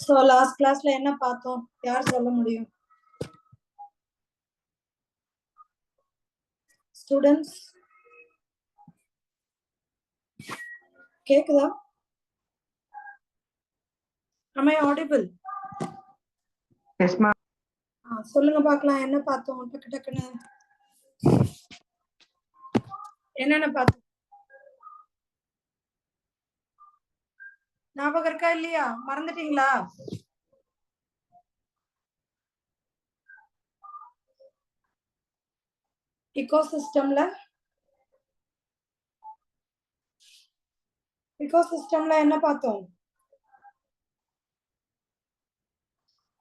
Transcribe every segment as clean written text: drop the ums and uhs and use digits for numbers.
So last classல என்ன பார்த்தோம்? யார் சொல்ல முடியும்? Students கேக்குதா? Am I audible? Yes, ma'am. சொல்லுங்க பார்க்கலாம், என்ன பார்த்தோம்? டக்கு டக்குன்னு என்னென்ன பார்த்தோம்? ஞாபகம் இருக்கா இல்லையா? மறந்துட்டீங்களா? இக்கோசிஸ்டம்ல என்ன பார்த்தோம்?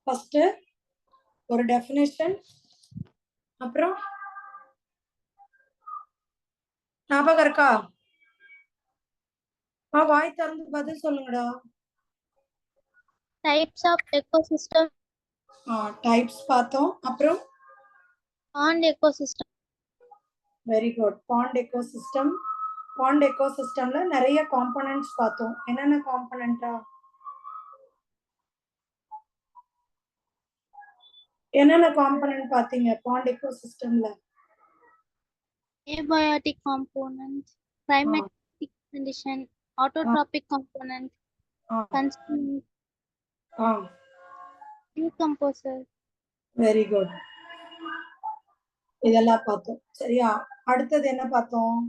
ஃபர்ஸ்ட் ஒரு டெஃபினிஷன், அப்புறம் ஞாபகம் இருக்கா? வாய் திறந்து பதில் சொல்லுங்கடா. Types of ecosystem. டைப்ஸ் பார்த்தோம். அப்புறம் Pond ecosystem. Very good. Pond ecosystem. Pond எக்கோசிஸ்டம்ல நிறைய காம்போனன்ட்ஸ் பார்த்தோம். என்னென்ன காம்போனன்ட்டா? என்னென்ன காம்போனன்ட் பாத்தீங்க பாண்ட் எக்கோசிஸ்டம்ல? Abiotic components, climatic condition, autotrophic component, consuming, decomposer. Very good. இதெல்லாம் பார்த்தோம். சரியா? அடுத்தது என்ன பார்த்தோம்?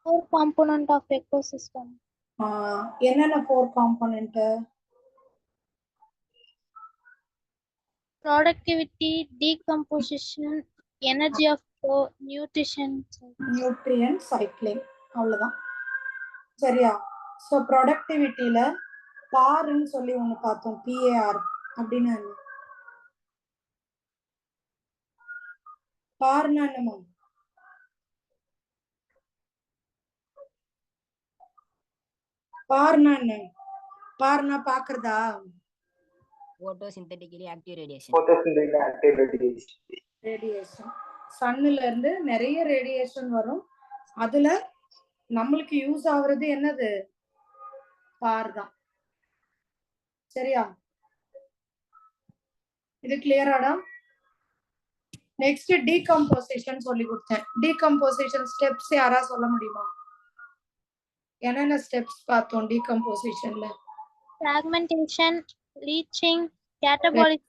Four component of ecosystem. என்னென்ன four component? Productivity, decomposition, energy of flow, nutrition. Nutrient cycling. அவ்வளவுதான். சரியா? ஸோ ப்ரொடக்டிவிட்டியில பார்ன்னு சொல்லி ஒண்ணு பார்த்தோம். PAR அப்படின்னா என்ன? பார்னா என்னமா? பார்னா என்ன? பார்னா பாக்குறதா? photosynthetically active radiation. Photosynthetically active radiation. Radiation. சன்னுல இருந்து நிறைய ரேடியேஷன் வரும். அதுல நம்மளுக்கு யூஸ் ஆகுறது என்னது? பார் தான். சரியா? இது கிளியராடா? நெக்ஸ்ட் டீகம்போசிஷன் சொல்லி கொடுத்தேன். டீகம்போசிஷன் ஸ்டெப்ஸ் யாரா சொல்ல முடியுமா? என்னென்ன ஸ்டெப்ஸ் பார்த்தோம் டீகம்போசிஷன்ல? Fragmentation, leaching, catabolic,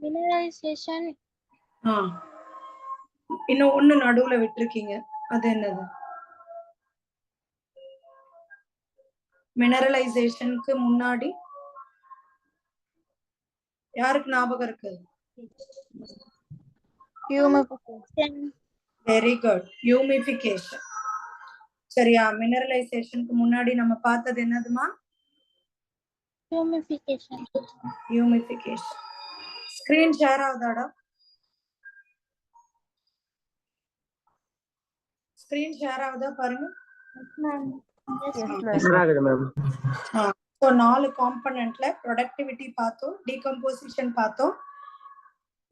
mineralization. இன்னும் ஒண்ணு நடுவுல விட்டுருக்கீங்க. அது என்னது? மினரலைசேஷனுக்கு முன்னாடி யாருக்கு ஞாபகம் இருக்கு? Humidification. Very good. ஹியூமிஃபிகேஷன். சரியா? மினரலைசேஷனுக்கு முன்னாடி நம்ம பார்த்தது என்னதுமா? Humidification. ஹியூமிஃபிகேஷன். ஸ்கிரீன் ஷேர் ஆகுதாடா? ஸ்கிரீன் ஷேர் ஆகுதா பாருங்க. ஸோ 4 காம்பனன்ட்ல ப்ரொடக்டிவிட்டி பார்த்தோம், டீகம்போசிஷன் பார்த்தோம்,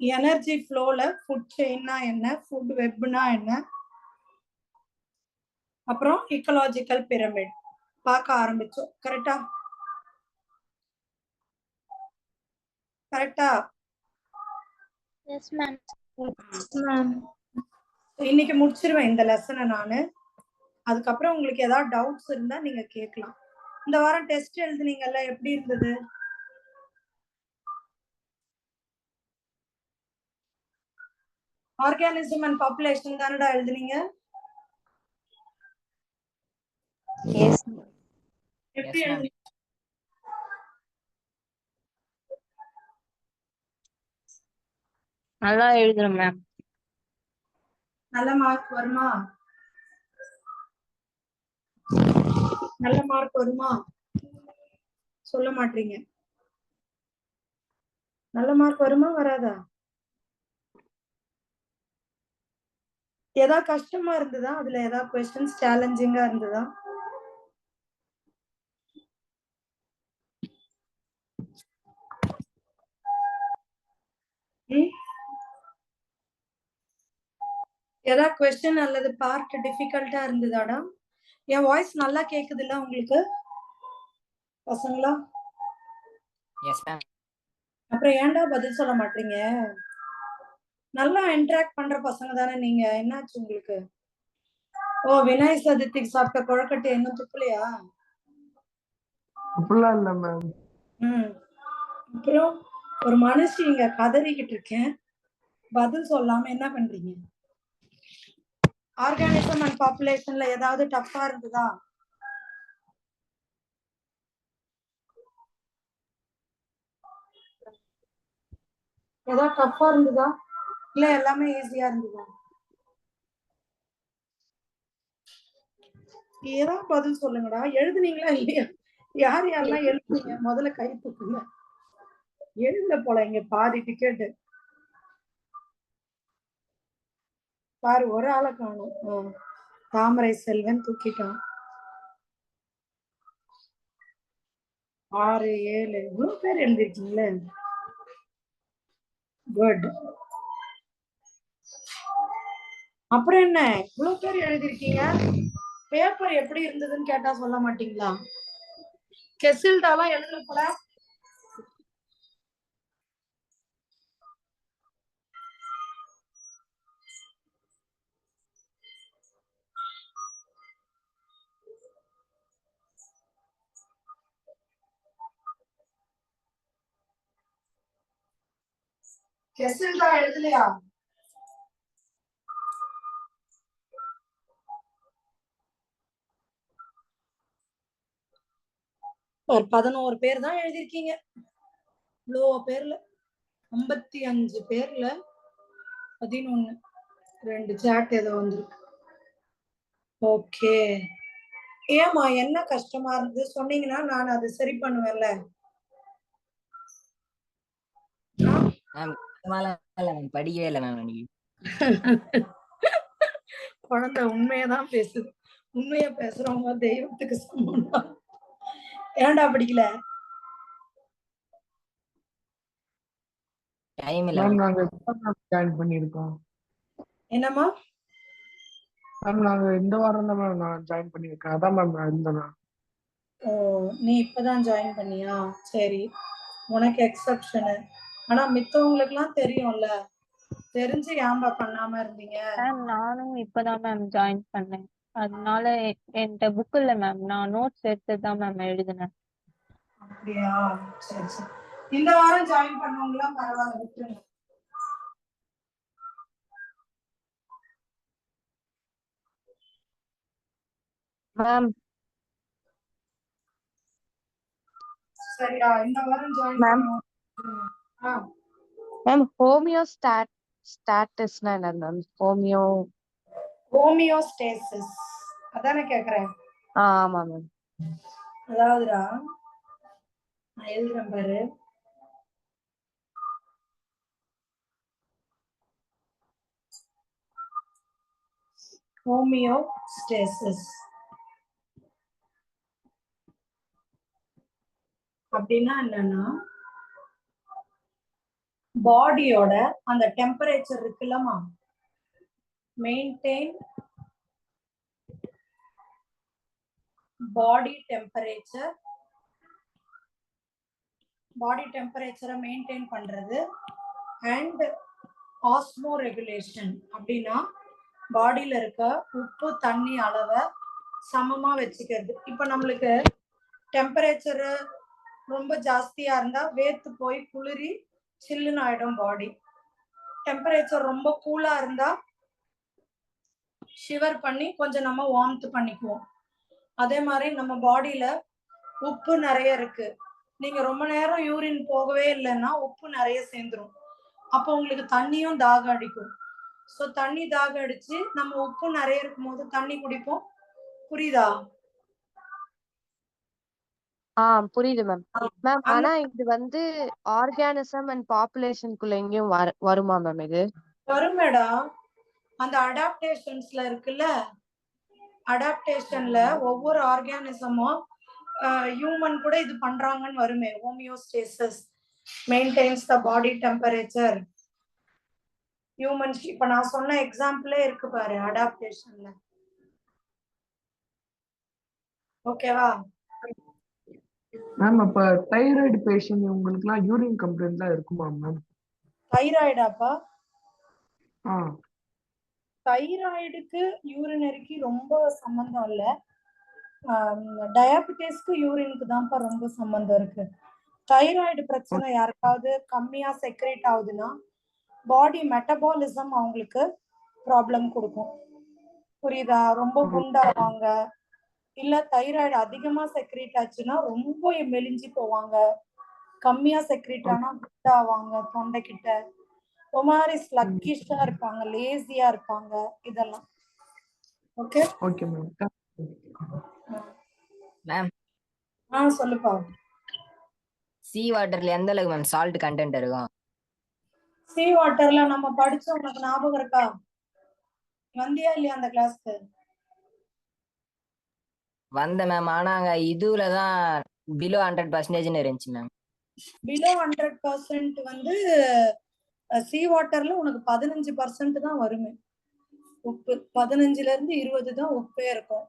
எனர்ஜி ஃப்ளோல ஃபுட் செயின்னா என்ன, ஃபுட் வெப்னா என்ன, அப்புறம் இக்கலாஜிக்கல் பிரமிட் பார்க்க ஆரம்பிச்சோம். கரெக்டா? கரெக்டா? Yes, ma'am. இன்னைக்கு முடிச்சிருவேன் இந்த லெசனை நானு. அதுக்கப்புறம் உங்களுக்கு ஏதாவது டவுட்ஸ் இருந்தா நீங்க கேட்கலாம். இந்த வாரம் டெஸ்ட் எழுதுனீங்கல்ல, எப்படி இருந்தது? ஆர்கானிசம் அண்ட் பாப்புலேஷன் தானடா எழுதுனீங்க? Yes. எப்படி எழுதுனீங்க? நல்லா எழுதுறேன் மேம். நல்ல மார்க் வருமா? நல்ல மார்க் வருமா? சொல்ல மாட்டீங்க. நல்ல மார்க் வருமா வராதா? ஏதாவது கஷ்டமா இருந்ததா? அதுல ஏதாவது क्वेश्चंस சேலஞ்சிங்கா இருந்ததா? ஏதாவது கொஸ்டின் அல்லது பார்ட் டிஃபிகல்ட்டா இருந்ததாடா? என் வாய்ஸ் நல்லா கேக்குதுல்ல உங்களுக்கு பசங்களா? Yes ma'am. அப்புறம் ஏன்டா பதில் சொல்ல மாட்டீங்க? நல்லா இன்டராக்ட் பண்ற பசங்க தானே நீங்க, என்னாச்சு உங்களுக்கு? ஓ, விநாயகர் சதுர்த்திக்கு சாப்பிட்ட கொழுக்கட்டை இன்னும் துப்பலையா? அப்படிலாம் இல்ல மேம். அப்புறம் ஒரு மனுஷி இங்க கதறிக்கிட்டு இருக்கேன், பதில் சொல்லாம என்ன பண்றீங்க? ஆர்கானிசம் அண்ட் பாப்புலேஷன்ல ஏதாவது டஃப்பா இருந்ததா? ஏதாவது டஃப்பா இருந்ததா இல்ல எல்லாமே ஈஸியா இருந்ததா? ஏதாவது பதில் சொல்லுங்கடா. எழுதுனீங்களா இல்லையா? யார் யாரெல்லாம் எழுதுனீங்க முதல்ல கை தூக்குங்க. எழுத போல இங்க பாதி டிக்கெட் பாரு, ஒரு ஆளை காணும். தாமரை செல்வன் தூக்கிட்டான். 6 7 இவ்வளவு பேர் எழுதிருக்கீங்களே, குட். அப்புறம் என்ன இவ்வளவு பேர் எழுதிருக்கீங்க? பேப்பர் எப்படி இருந்ததுன்னு கேட்டா சொல்ல மாட்டீங்களா? கெசில்டாலாம் எழுதல போல. கெசில்டா எழுதலையா? ஒரு 11 பேர் தான் எழுதிருக்கீங்க. இவ்வளோ பேர்ல 55 பேர்ல 11, 2 சாட் ஏதோ வந்துருக்கு. ஓகே. ஏமா என்ன கஷ்டமா இருந்தது சொன்னீங்கன்னா நான் அதை சரி பண்ணுவேன்ல. மேம் படிக்கவே இல்லை மேம் அன்னைக்கு. குழந்தை உண்மையதான் பேசுது. உண்மையா பேசுறவங்க தெய்வத்துக்கு சமம். ஏன்டா படிக்கல? டைம் இல்ல மேம் மேம். நாங்க ஜாயின் பண்ணியிருக்கோம். என்னம்மா? மேம் நாங்க இந்த வாரம் தான் மேம் நான் ஜாயின் பண்ணியிருக்கேன். அதான் மேம் நான் இருந்தேன். ஓ, நீ இப்பதான் ஜாயின் பண்ணியா? சரி, உனக்கு எக்ஸப்ஷனு. ஆனா மித்தவங்களுக்கு எல்லாம் தெரியும்ல, தெரிஞ்சு ஏன்பா பண்ணாம இருந்தீங்க? மேம் நானும் இப்பதான் மேம் ஜாயின் பண்ணேன், அதனால என்கிட்ட புக் இல்ல மேம், நான் நோட்ஸ் எடுத்து தான் மேம் எழுதினேன். அப்படியா? சரி சரி. இந்த வாரம் ஜாயின் பண்ணவங்களாம் பரவாயில்ல, விட்டுருங்க. மேம் சரியா? இந்த வாரம் ஜாயின் மேம் பண்ணுவோம். மேம் ஹோமியோ ஸ்டாட்டஸ்னா என்ன மேம்? ஹோமியோஸ்டேசிஸ் அதானே கேக்குறேன். ஆமா மேம். அதாவதுடா, நான் எழுதுறேன் பாரு. ஹோமியோஸ்டேசிஸ் அப்படின்னா என்னன்னா, பாடியோட அந்த டெம்பரேச்சர் இருக்குல்லமா, மெயின்டைன் பாடி டெம்பரேச்சரை மெயின்டைன் பண்றது. அண்ட் ஆஸ்மோ ரெகுலேஷன் அப்படின்னா பாடியில இருக்க உப்பு தண்ணி அளவை சமமா வச்சுக்கிறது. இப்ப நம்மளுக்கு டெம்பரேச்சர் ரொம்ப ஜாஸ்தியா இருந்தா வேர்த்து போய் குளிரி சில்லுன்னு ஆயிடும் பாடி. டெம்பரேச்சர் ரொம்ப கூலா இருந்தா ஷிவர் பண்ணி கொஞ்சம் நம்ம வார்ம்த் பண்ணிக்குவோம். அதே மாதிரி நம்ம பாடியில உப்பு நிறைய இருக்கு, நீங்க ரொம்ப நேரம் யூரின் போகவே இல்லைன்னா உப்பு நிறைய சேர்ந்துரும். அப்போ உங்களுக்கு தண்ணியும் தாகம் அடிக்கும். ஸோ தண்ணி தாகம் அடிச்சு நம்ம உப்பு நிறைய இருக்கும் போது தண்ணி குடிப்போம். புரியுதா? புரியுது மேம். மேம் ஆனா இது வந்து ஆர்கானிசம் அண்ட் பாப்புலேஷனுக்குள்ள எங்கேயும் வருமா மேம்? இது வரும் மேடம். அந்த அடாப்டேஷன்ஸ்ல இருக்குல்ல, அடாப்டேஷன்ல ஒவ்வொரு ஆர்கானிசமும் ஹியூமன் கூட இது பண்றாங்கன்னு வருமே. ஹோமியோஸ்டேசிஸ் மெயின்டைன்ஸ் த பாடி டெம்பரேச்சர் ஹியூமன் இப்ப நான் சொன்ன எக்ஸாம்பிளே இருக்கு பாரு அடாப்டேஷன்ல. ஓகேவா? மேம் அப்ப தைராய்டு பேஷண்ட் உங்களுக்குலாம் யூரின் கம்ப்ளைண்ட்லாம் இருக்குமா மேம்? தைராய்டாப்பா? ஆ தைராய்டுக்கு யூரினரிக்கு ரொம்ப சம்பந்தம் இல்ல. டயாபிட்டிஸ்க்கு யூரினுக்கு தான்ப்பா ரொம்ப சம்பந்தம் இருக்கு. தைராய்டு பிரச்சனை யாருக்காவது கம்மியா செக்ரேட் ஆகுதுன்னா பாடி மெட்டபாலிசம் அவங்களுக்கு ப்ராப்ளம் கொடுக்கும். புரியுதா? ரொம்ப குண்டாவாங்க, இல்ல தைராய்டு அதிகமா செக்ரேட் ஆச்சுன்னா ரொம்ப மெலிஞ்சு போவாங்க, கம்மியா செக்ரேட் ஆனா குண்டாவாங்க, தொண்டை கிட்ட ஒரு மாதிரி ஸ்லக்கிஷா இருப்பாங்க, லேசியா இருப்பாங்க, இதெல்லாம். Okay okay ma'am. மேம் சொல்லுப்பா. சீ வாட்டர்ல எந்த அளவுக்கு மேம் சால்ட் கண்டென்ட் இருக்கும்? சீ வாட்டர்ல நம்ம படிச்ச உனக்கு ஞாபகம் இருக்கா? வந்தியா இல்லையா அந்த கிளாஸ்க்கு? வந்த மேம், ஆனா அங்க இதுல தான் பிலோ 100% இருந்துச்சு மேம். பிலோ 100% வந்து சீ வாட்டர்ல உனக்கு 15% தான் வருமே உப்பு. 15ல இருந்து 20 தான் உப்பே இருக்கும்.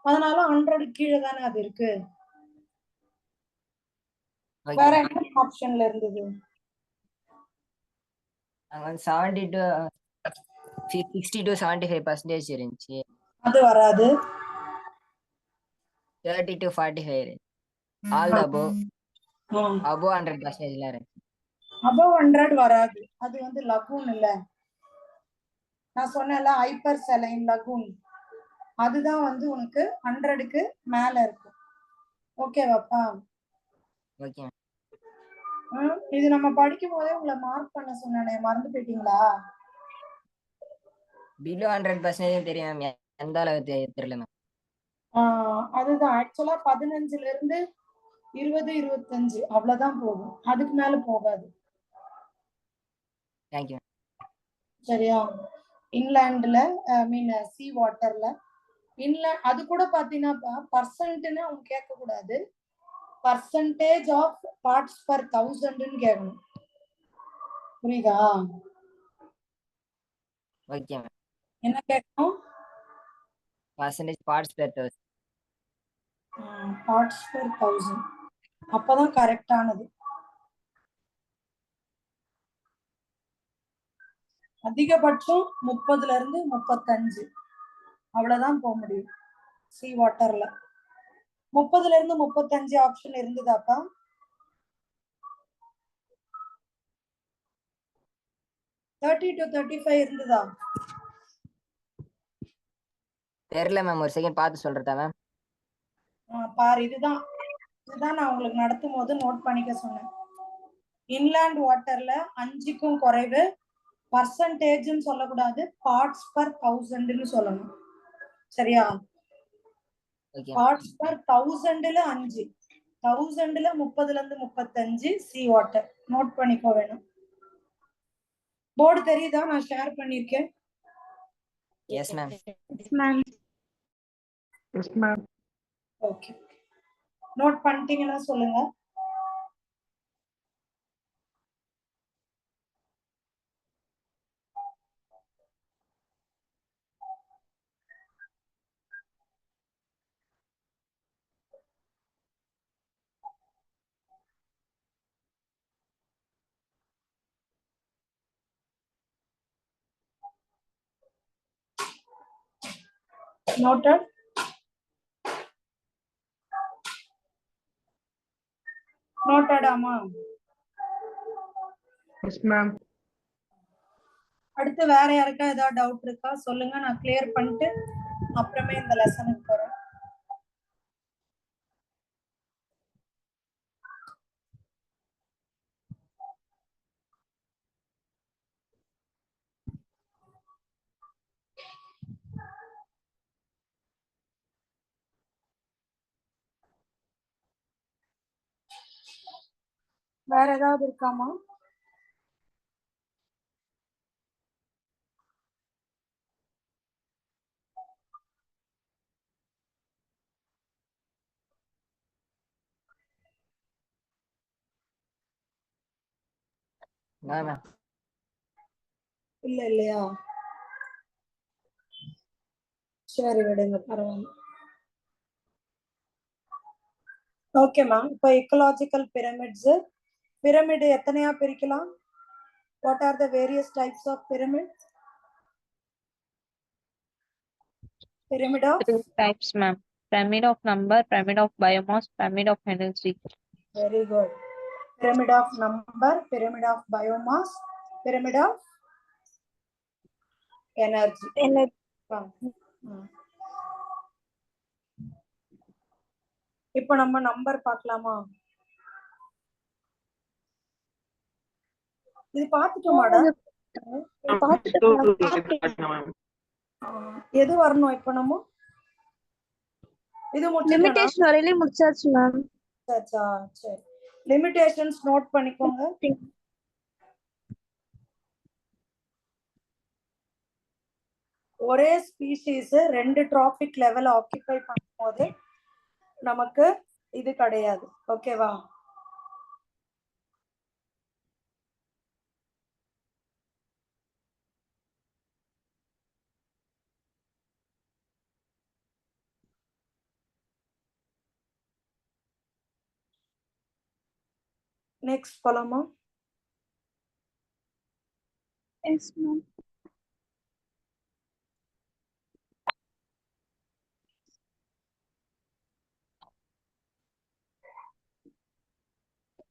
அதனால 100 கீழே தானே அது இருக்கு. வேற என்ன ஆப்ஷன்ல இருந்தது? அங்க வந்து 70 to 60 to 75% இருந்துச்சு. அது வராது. 30 to 45 இருந்துச்சு. ஆல் த அபோவ் 100% இருந்துச்சு. அபவ் 100 வராது. அது வந்து லகூன் இல்ல. நான் சொன்னேன்ல ஹைப்பர் செலைன் லகூன், அதுதான் வந்து உனக்கு 100க்கு மேல இருக்கும். ஓகேவாப்பா? ஓகே. இது நம்ம படிக்கும் போதே உங்களை மார்க் பண்ண சொன்னேனே, மறந்து போயிட்டீங்களா? பிலோ 100% தெரியும் மேம், எந்த அளவுக்கு தெரியல மேம். அதுதான் ஆக்சுவலா 15ல இருந்து 20 25 அவ்வளவுதான் போகும், அதுக்கு மேல போகாது. தேங்க்யூ. சரியா? இன்லேண்ட்ல மீன் சீ வாட்டர்ல இன்லேண்ட் அது கூட பாத்தீங்கன்னா பர்சன்ட்னு அவங்க கேட்க கூடாது, பர்சன்டேஜ் ஆஃப் பார்ட்ஸ் பர் 1000ன்னு கேட்கணும். புரியுதா? Okay ma'am. என்ன கேட்கணும்? Percentage parts per 1000. Parts per 1000 அப்பதான் கரெக்டானது. அதிகபட்சம் 30ல இருந்து 35 அவ்வளவுதான் போக முடியும் சீ வாட்டர்ல. 30ல இருந்து 35 ஆப்ஷன் இருந்ததாப்பா? தேர்ட்டி டு 35 இருந்ததா? தெரியல மேம், ஒரு செகண்ட் பார்த்து சொல்றதா மேம்? பாரு, இதுதான் நான் உங்களுக்கு நடத்தும் போது நோட் பண்ணிக்க சொன்னேன். இன்லேண்ட் வாட்டர்ல 5க்கும் குறைவு, பர்சன்டேஜ்னு சொல்லக்கூடாது, பார்ட்ஸ் பர் 1000ன்னு சொல்லணும். சரியா? பார்ட்ஸ் பர் 1000ல 5, 1000ல 30ல இருந்து 35 சீ வாட்டர். நோட் பண்ணிக்கோ வேணும். போர்டு தெரியுதா? நான் ஷேர் பண்ணிருக்கேன். Yes ma'am. Yes ma'am. Okay, note பண்ணிட்டீங்கன்னா சொல்லுங்க. Noted. Noted ஆமா? Yes ma'am. அடுத்து வேற யாருக்கா ஏதாவது டவுட் இருக்கா சொல்லுங்க, நான் கிளியர் பண்ணிட்டு அப்புறமே இந்த லெசனுக்கு போறேன். வேற ஏதாவது இருக்காமா? இல்லையா? சரி விடுங்க, பரவாயில்ல. Okay ma'am. இப்போ எக்கலாஜிக்கல் பிரமிட்ஸ், பிரமிட் எத்தனையா பிரிக்கலாம்? What are the various types of pyramid? Pyramid of? 3 types, ma'am. Pyramid of number, pyramid of biomass, pyramid of energy. Very good. Pyramid of number, pyramid of biomass, pyramid of energy. இப்போ நம்ம number பார்க்கலாமா? இது பார்த்துட்டோமாடா? எது வரணும் இப்போ நம்ம? இது limitation வரையிலும் முடிச்சாச்சு மேம். சரி, லிமிட்டேஷன்ஸ் நோட் பண்ணிக்கோங்க. ஒரே ஸ்பீஷீஸ் 2 டிராபிக் லெவல் ஆக்கிபை பண்ணும்போது நமக்கு இது கிடையாது. ஓகேவா? நெக்ஸ்ட் போலாமா? Yes ma'am.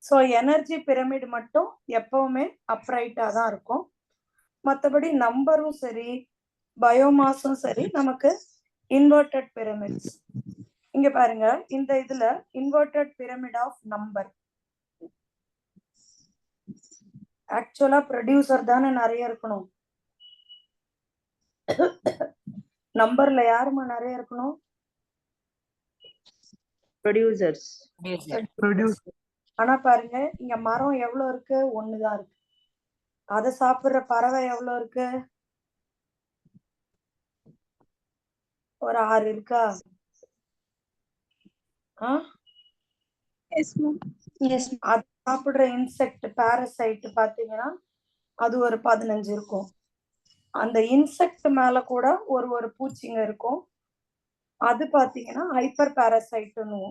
So energy pyramid மட்டும் எப்பவுமே அப்ரைட்டா தான் இருக்கும். மற்றபடி நம்பரும் சரி, பயோமாஸும் சரி, நமக்கு இன்வெர்டட் பிரமிட்ஸ். இங்க பாருங்க, இந்த இதுல இன்வெர்டட் பிரமிட் ஆஃப் நம்பர். ஆக்சுவலா ப்ரொடியூசர் தானே நிறைய இருக்கணும். நம்பர்ல யாருமா நிறைய இருக்கணும்? ப்ரொடியூசர்ஸ். ஆனா பாருங்க, இங்க மரம் எவ்வளவு இருக்கு? 1 தான் இருக்கு. அதை சாப்பிடுற பறவை எவ்வளவு இருக்கு? ஒரு 6 இருக்கா? அது சாப்பிடுற இன்செக்ட் பாரசைட் பாத்தீங்கன்னா அது ஒரு 15 இருக்கும். அந்த இன்செக்ட் மேல கூட ஒரு பூச்சிங்க இருக்கும். அது பாத்தீங்கன்னா ஹைப்பர் பாரசைட்னு.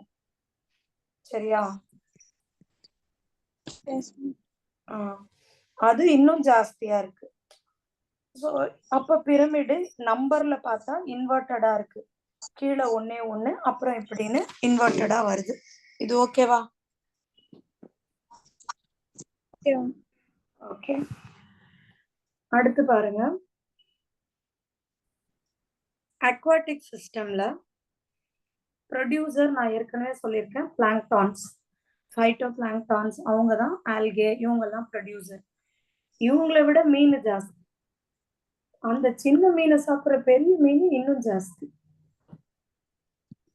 சரியா? அது இன்னும் ஜாஸ்தியா இருக்கு. அப்ப பிரமிடு நம்பர்ல பார்த்தா இன்வெர்டடா இருக்கு. கீழே 1 அப்புறம் இப்படின்னு இன்வெர்டடா வருது. இது ஓகேவா? ஓகே. அடுத்து பாருங்க, அக்வாட்டிக் சிஸ்டம்ல ப்ரொடியூசர் நான் ஏற்கனவே சொல்லியிருக்கேன், பிளாங்க்டான்ஸ், ஃபைட்டோ பிளாங்க்டான்ஸ். அவங்க தான் ஆல்கே, இவங்கெல்லாம் ப்ரொடியூசர். இவங்களை விட மீன் ஜாஸ்தி. அந்த சின்ன மீனை சாப்பிட்ற பெரிய மீன் இன்னும் ஜாஸ்தி.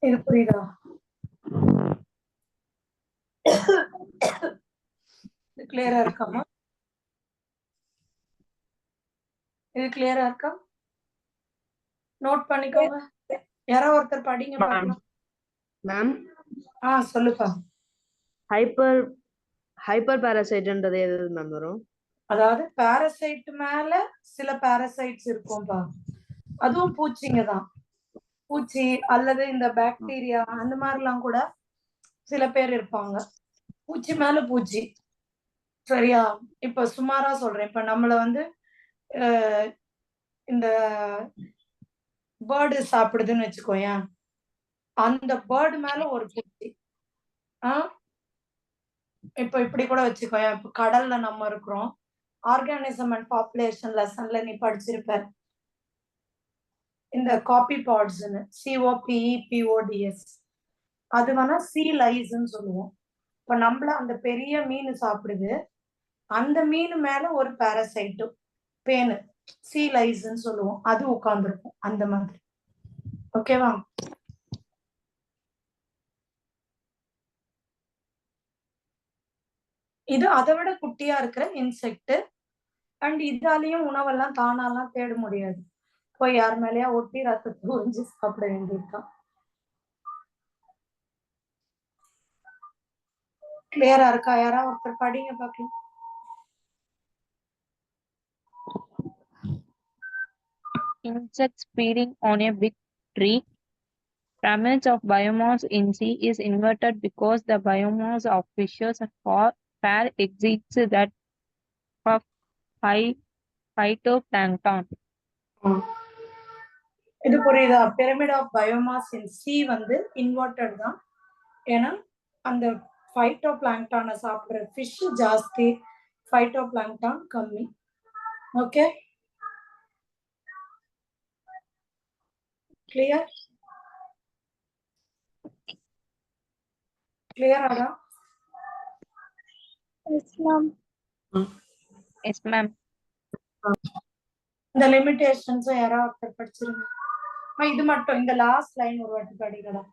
இது புரியுதா? இது கிளியரா இருக்காமா? இது கிளியரா இருக்கா? நோட் பண்ணிக்கோங்க. யாரோ ஒருத்தர் படிங்க பார்க்கலாம். மேம், சொல்லுப்பா. ஹைப்பர் பாராசைட்ன்றது எது மேம் வரும்? அதாவது பாரசைட் மேல சில பாரசைட்ஸ் இருக்கும்பா. அதுவும் பூச்சிங்க தான். பூச்சி அல்லது இந்த பாக்டீரியா அந்த மாதிரிலாம் கூட சில பேர் இருப்பாங்க. பூச்சி மேல பூச்சி. சரியா? இப்ப சுமாரா சொல்றேன். இப்ப நம்மள வந்து இந்த பேர்டு சாப்பிடுதுன்னு வச்சுக்கோயேன். அந்த பேர்டு மேல ஒரு பூச்சி. இப்ப இப்படி கூட வச்சுக்கோயேன். இப்ப கடல்ல நம்ம இருக்கிறோம். ஆர்கானிசம் அண்ட் பாப்புலேஷன் லெசன்ல நீ படிச்சிருப்ப. இந்த காப்பி பாட்ஸ்ன்னு, COPEPODS. அது வேணா சீ லைஸ்ன்னு சொல்லுவோம். இப்ப நம்மள அந்த பெரிய மீன் சாப்பிடுது. அந்த மீன் மேல ஒரு பாரசைட்டு பேனு, சீ லைஸ்ன்னு சொல்லுவோம். அது உட்கார்ந்துருக்கும் அந்த மாதிரி. ஓகேவா? இது அதை விட குட்டியா இருக்கிற இன்செக்ட். அண்ட் இதாலையும் உணவெல்லாம் தானாலாம் தேட முடியாது. போய் யார் மேலயா ஒட்டி ரத்தத்தை உறிஞ்சு சாப்பிட வேண்டியதுதான். கிளியரா இருக்கா? யாரா ஒருத்தர் படிங்க பாக்கலாம். insects feeding on a big tree. Pyramids of biomass in sea is inverted because the biomass of fishes far exceeds that of phy- phytoplankton. இது புரியுதா? Pyramid of biomass in sea வந்து இன்வெர்டட் தான். ஏன்னா அந்த ஃபைட்டோ பிளாங்டானை சாப்பிடுற ஃபிஷ் ஜாஸ்தி, ஃபைட்டோ பிளாங்டான் கம்மி. Okay, clear? கிளியர் ஆடா? Yes ma'am. Yes, ma'am. இந்த லிமிடேஷன்ஸ் யாராவது ஒருத்தர் படிச்சிருங்க. இது மட்டும் இந்த லாஸ்ட் லைன் ஒரு வாட்டி படிக்கலாம்.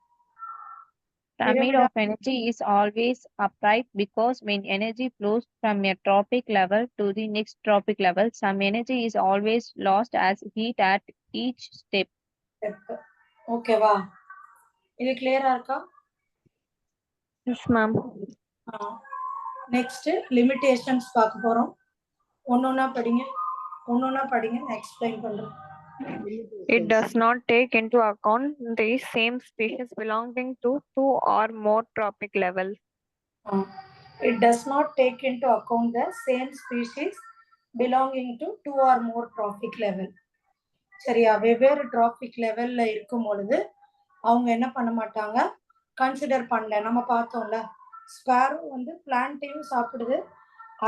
Pyramid of energy is always upright because when energy flows from a tropic level to the next tropic level, some energy is always lost as heat at each step. ஓகேவா? இது கிளியரா இருக்கா? Yes, ma'am. Next limitations பார்க்க போறோம். ஒன்னொன்னா படிங்க, ஒன்னொன்னா படிங்க, நான் எக்ஸ்பிளைன் பண்றேன். It does not take into account the same species belonging to two or more tropic levels. It does not take into account the same species belonging to two or more trophic level. சரியா? வெவ்வேறு traffic லெவல்ல இருக்கும் பொழுது அவங்க என்ன பண்ண மாட்டாங்க, consider பண்ணல. நம்ம பார்த்தோம்ல, ஸ்பேரோ வந்து பிளான்ட்டையும் சாப்பிடுது,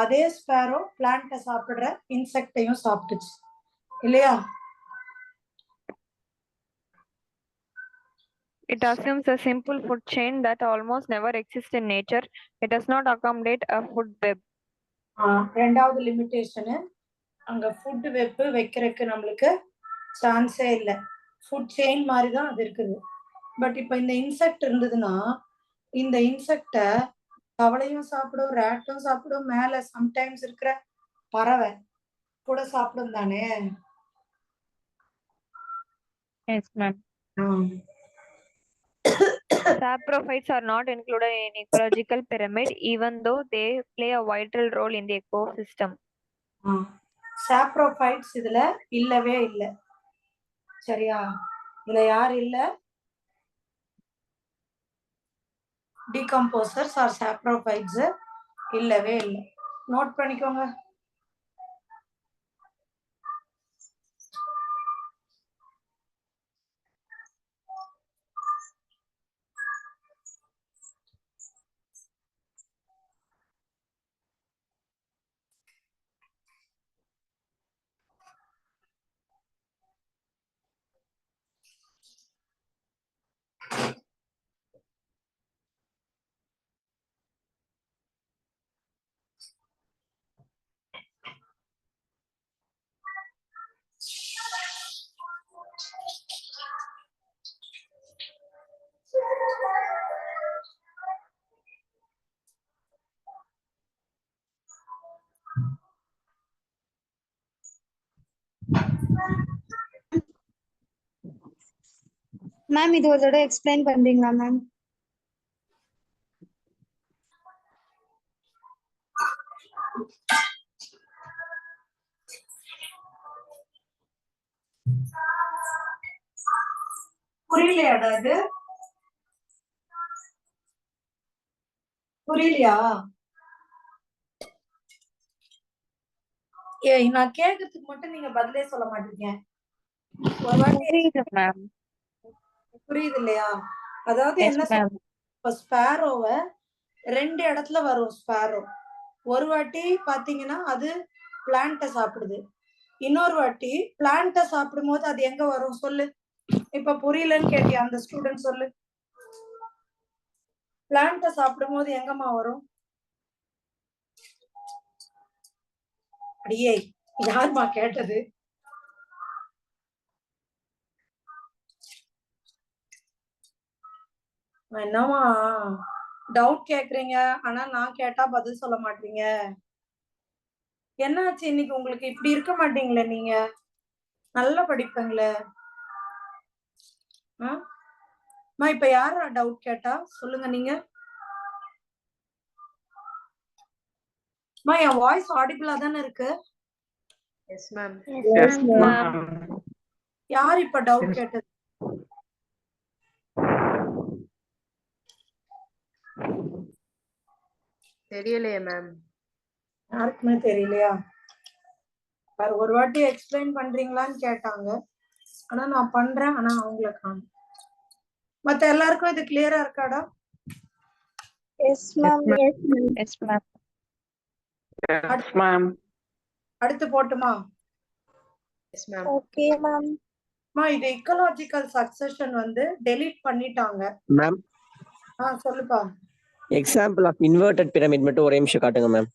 அதே ஸ்பேரோ பிளான்ட்டை சாப்பிடுற இன்செக்டையும் சாப்பிட்டுச்சு இல்லையா? It assumes a simple food chain that almost never exists in nature. It does not accommodate a food web. ரெண்டாவது லிமிடேஷனு, அங்க ஃபுட் வெப் வைக்கிறதுக்கு நம்மளுக்கு சான்ஸே இல்லை. ஃபுட் செயின் மாதிரி தான் அது இருக்குது. பட் இப்போ இந்த இன்செக்ட் இருந்ததுன்னா இந்த இன்செக்டை தவளையும் சாப்பிடும், ரேட்டும் சாப்பிடும், மேல சம்டைம்ஸ் இருக்கிற பறவை கூட சாப்பிடும் தானே? Yes, ma'am. Saprophytes are not included in ecological pyramid even though they play a vital role in the ecosystem. Saprophytes இதுல இல்லவே இல்லை. சரியா? இதுல யார் இல்ல? டீகம்போசர்ஸ் ஆர் சாப்ரோஃபைட்ஸ் இல்லவே இல்லை. நோட் பண்ணிக்கோங்க. மேம் இது ஒரு தடவை எக்ஸ்பிளைன் பண்றீங்களா மேம்? புரியலையாடா? அது புரியலையா? ஏய், நான் கேக்குறதுக்கு மட்டும் நீங்க பதிலே சொல்ல மாட்டீங்க. ஒரு வாட்டி புரியுது ma'am. புரியுது இல்லையா? அதாவது Yes, என்ன ma'am. இப்ப ஸ்பேரோவை ரெண்டு இடத்துல வரும். ஸ்பேரோ ஒரு வாட்டி பாத்தீங்கன்னா அது பிளான்ட்டை சாப்பிடுது, இன்னொரு வாட்டி பிளான்ட்டை சாப்பிடும் போது அது எங்க வரும் சொல்லு? இப்ப புரியலன்னு கேட்டியா அந்த ஸ்டூடெண்ட்? சொல்லு, பிளான்ட்டை சாப்பிடும் போது எங்கம்மா வரும்? அடியே, யாருமா கேட்டது? என்னமா டவுட் கேக்குறீங்க, ஆனா நான் கேட்டா பதில் சொல்ல மாட்டீங்க. என்னாச்சு இன்னைக்கு உங்களுக்கு? இப்படி இருக்க மாட்டீங்களே, நீங்க நல்லா படிப்பீங்களே. இப்ப யாரா டவுட் கேட்டா சொல்லுங்க நீங்க. என் வாய்ஸ் ஆடிபிளா தானே இருக்கு? Yes, ma'am. Yes, ma'am. யார் இப்ப டவுட் கேட்டது? தெரியலையே மேம். யாருக்குமே தெரியலையா? ஒரு வாட்டி எக்ஸ்பிளைன் பண்றீங்களான்னு கேட்டாங்க. ஆனா நான் பண்றேன். ஆனா அவங்கள காணும். மத்த எல்லாருக்கும் இது கிளியரா இருக்காடா? Yes, ma'am. Yes, ma'am. Yes, ma'am. Yes, ma'am. அடுத்து போட்டுமா? Yes ma'am. Okay, ma'am. இது இக்கலாஜிக்கல் சக்சஷன் வந்து டெலீட் பண்ணிட்டாங்க. மேம் சொல்லுப்பா. எக்ஸாம்பிள் ஆஃப் இன்வெர்டட் பிரமிட் மட்டும் ஒரே நிமிஷம் காட்டுங்க மேம்.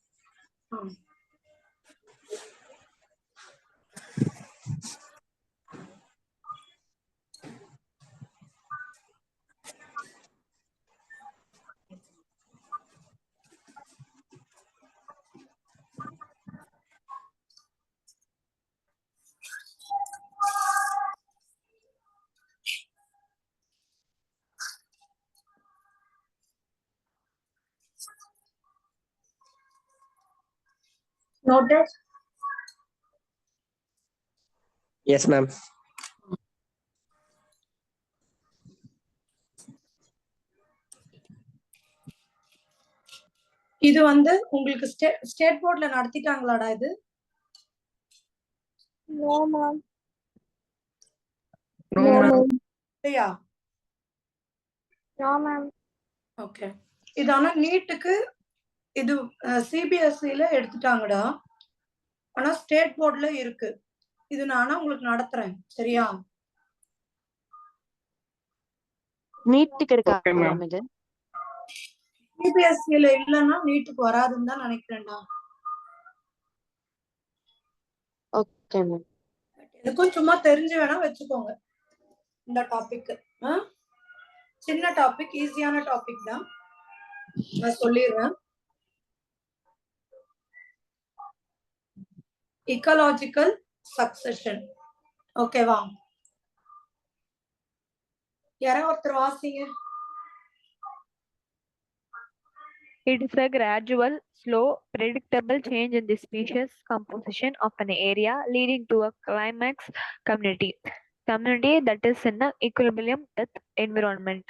Noted? S ma'am. இது வந்து உங்களுக்கு ஸ்டேட் போர்ட்ல நடத்திட்டாங்களாடா இது? No, ma'am. No, No, ma'am. ma'am. இல்லையா? No, ma'am. ஓகே. இது ஆனா நீட்டுக்கு இது சிபிஎஸ்சில எடுத்துட்டாங்கடா. ஆனா ஸ்டேட் போர்ட்ல இருக்கு. இது நானா உங்களுக்கு நடத்துறேன். சரியா? நீட்டுக்கு Okay, எடுக்க ma'am. மேம் இது. சிபிஎஸ்சில இல்லன்னா நீட்டுக்கு வராதுன்னு தான் நினைக்கிறேன்டா. Okay ma'am. எனக்கும் சும்மா தெரிஞ்சு வேணா வச்சுக்கோங்க இந்த டாபிக். சின்ன டாபிக், ஈஸியான டாபிக் தான். நான் சொல்லிடுறேன். Ecological succession. ஓகேவா? யாராவது ஒருத்தர் வாசிங்க. It is a gradual, slow, predictable change in the species composition of an area leading to a climax community that is in a equilibrium with environment.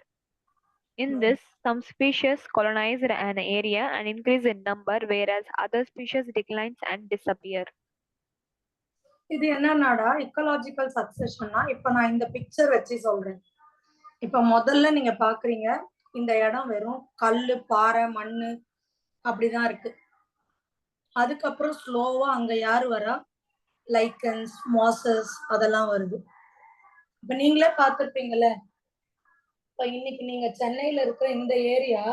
In this, some species colonize an area and increase in number, whereas other species declines and disappear. இது என்னன்னாடா ecological சக்சஷன்னா, இப்ப நான் இந்த picture வச்சு சொல்றேன். இப்ப முதல்ல நீங்க பாக்குறீங்க, இந்த இடம் வெறும் கல்லு, பாறை, மண்ணு அப்படிதான் இருக்கு. அதுக்கப்புறம் ஸ்லோவா அங்க யாரு வரா? லைக்கன்ஸ், மாசஸ் அதெல்லாம் வருது. இப்ப நீங்களே பார்த்திருப்பீங்கல்ல, இப்ப இன்னைக்கு நீங்க சென்னையில இருக்கிற இந்த ஏரியா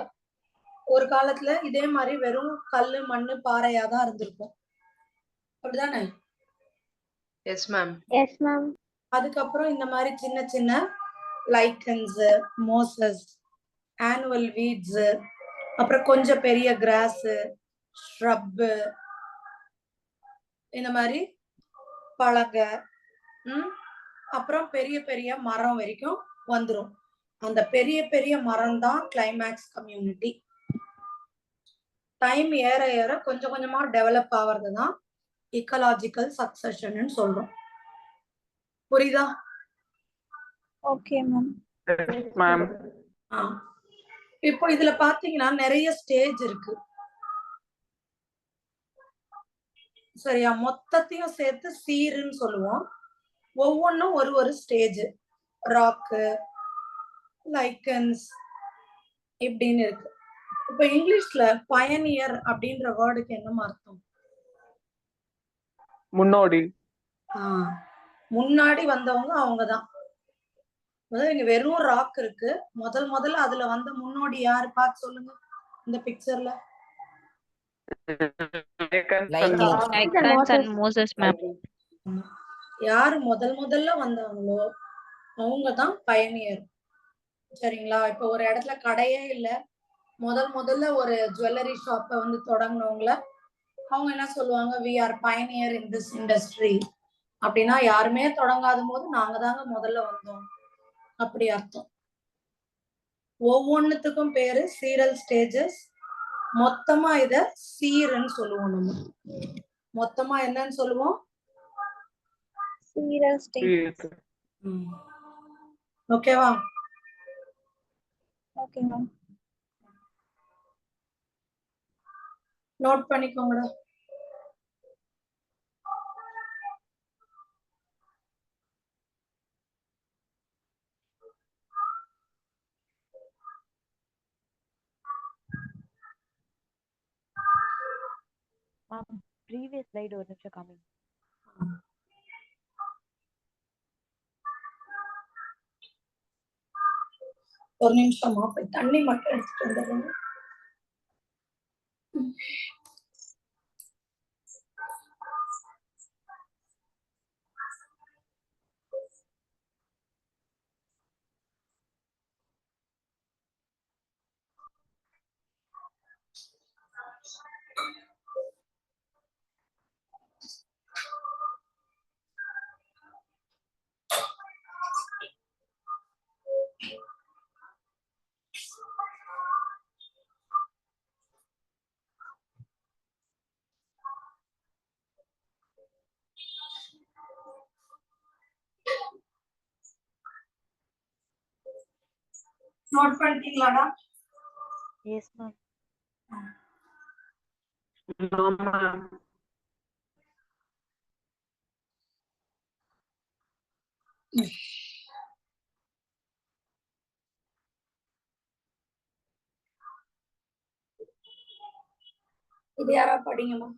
ஒரு காலத்துல இதே மாதிரி வெறும் கல்லு, மண்ணு, பாறையா தான் இருந்திருக்கும். அப்படிதானே? S ma'am. Yes, ma'am. அதுக்கப்புறம் இந்த மாதிரி சின்ன சின்ன லைக்கன்ஸ், மோசஸ், ஆனுவல் வீட்ஸ், அப்புறம் கொஞ்சம் பெரிய கிராஸ், ஷ்ரப், இந்த மாதிரி பழங்க, அப்புறம் பெரிய பெரிய மரம் வரைக்கும் வந்துரும். அந்த பெரிய பெரிய மரம் தான் கிளைமேக்ஸ் கம்யூனிட்டி. டைம் ஏற ஏற கொஞ்சம் கொஞ்சமா டெவலப் ஆகிறது தான் இக்கலாஜிக்கல் சக்சஷன் சொல்றோம். புரியுதா? Okay, ma'am. Yes, ma'am. இப்போ இதுல பாத்தீங்கன்னா நிறைய ஸ்டேஜ் இருக்கு. சரியா? மொத்தத்தையும் சேர்த்து சீருன்னு சொல்லுவோம். ஒவ்வொன்றும் ஒரு ஒரு ஸ்டேஜ். ராக்கு, லைக்கன்ஸ் இப்படின்னு இருக்கு. இப்ப இங்கிலீஷ்ல பயனியர் அப்படின்ற வேர்டுக்கு என்ன அர்த்தம்? முன்னோடி. முன்னாடி வந்தவங்க அவங்கதான். இங்க வெறும் ராக் இருக்கு. முதல்ல அதுல வந்த முன்னோடி யாரு பார்த்து சொல்லுங்க இந்த பிக்சர்ல. Lycans and Moses, ma'am. யாரு முதல்ல வந்தவங்களோ அவங்கதான் பயனியர். சரிங்களா? இப்ப ஒரு இடத்துல கடையே இல்ல, முதல்ல ஒரு ஜுவல்லரி ஷாப்ப வந்து தொடங்கினவங்கள அவங்க என்ன சொல்லுவாங்க? we are pioneer in this industry. அப்படின்னா யாருமே தொடங்காத போது நாங்க தாங்க முதல்ல வந்தோம் அப்படி அர்த்தம். ஒவ்வொன்னுத்துக்கும் பேரு சீரல் ஸ்டேஜஸ். மொத்தமா இத சீருன்னு சொல்லுவோம். நம்ம மொத்தமா என்னன்னு சொல்லுவோம்? Serial stage. ஓகேவா? Okay ma'am. நோட் பண்ணிக்கோங்கடா. previous slide ஒரு நிமிஷம் காமி. ஒரு நிமிஷமா போய் தண்ணி மட்டும் எடுத்துட்டு வந்துடுறேன். நோட் பண்ணிட்டீங்களாடா? Yes ma'am. இது யாரா படிங்கம்மா.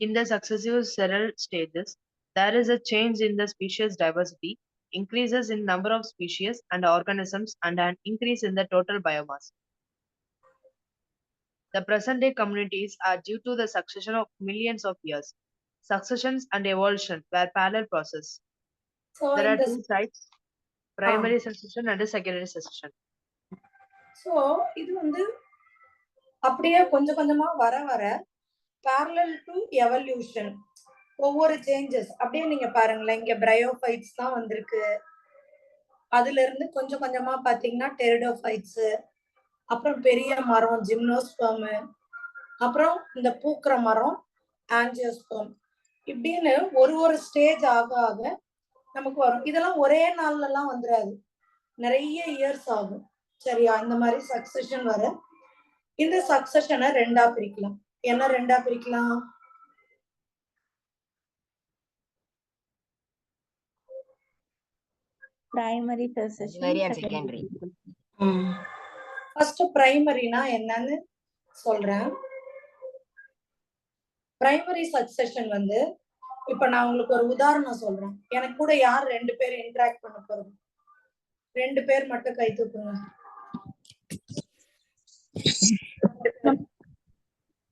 In the successive several stages, there is a change in the species diversity, increases in number of species and organisms, and an increase in the total biomass. The present-day communities are due to the succession of millions of years. Successions and evolution were parallel process. So There are in two this, types, primary succession and secondary succession. so இது வந்து அப்படியே கொஞ்சம் கொஞ்சமா வர வர parallel to evolution ஒவ்வொரு changes அப்படியே நீங்க பாருங்களேன். இங்க பிரையோஃபைட்ஸ் தான் வந்திருக்கு. அதுல இருந்து கொஞ்சம் கொஞ்சமா பாத்தீங்கன்னா டெரிடோஃபைட்ஸ், அப்புறம் பெரிய மரம் ஜிம்னோஸ்பெர்ம், அப்புறம் இந்த பூக்கிற மரம் ஆஞ்சியோஸ்பெர்ம், இப்படின்னு ஒரு ஒரு ஸ்டேஜ் ஆக ஆக நமக்கு வரும். இதெல்லாம் ஒரே நாள்ல எல்லாம் வந்துடாது, நிறைய இயர்ஸ் ஆகும். சரியா? இந்த மாதிரி சக்சஷன் வர இந்த சக்சஷனை ரெண்டா பிரிக்கலாம். என்ன ரெண்டா பிரிக்கலாம்? Primary succession, Primary and secondary. secondary. First பிரைமரினா என்னன்னு சொல்றேன். பிரைமரி சக்சஷன் வந்து இப்ப நான் உங்களுக்கு ஒரு உதாரணம் சொல்றேன். எனக்கு கூட யார் 2 பேர் இன்டராக்ட் பண்ண போறது? 2 பேர் மட்டும் கை தூக்குங்க.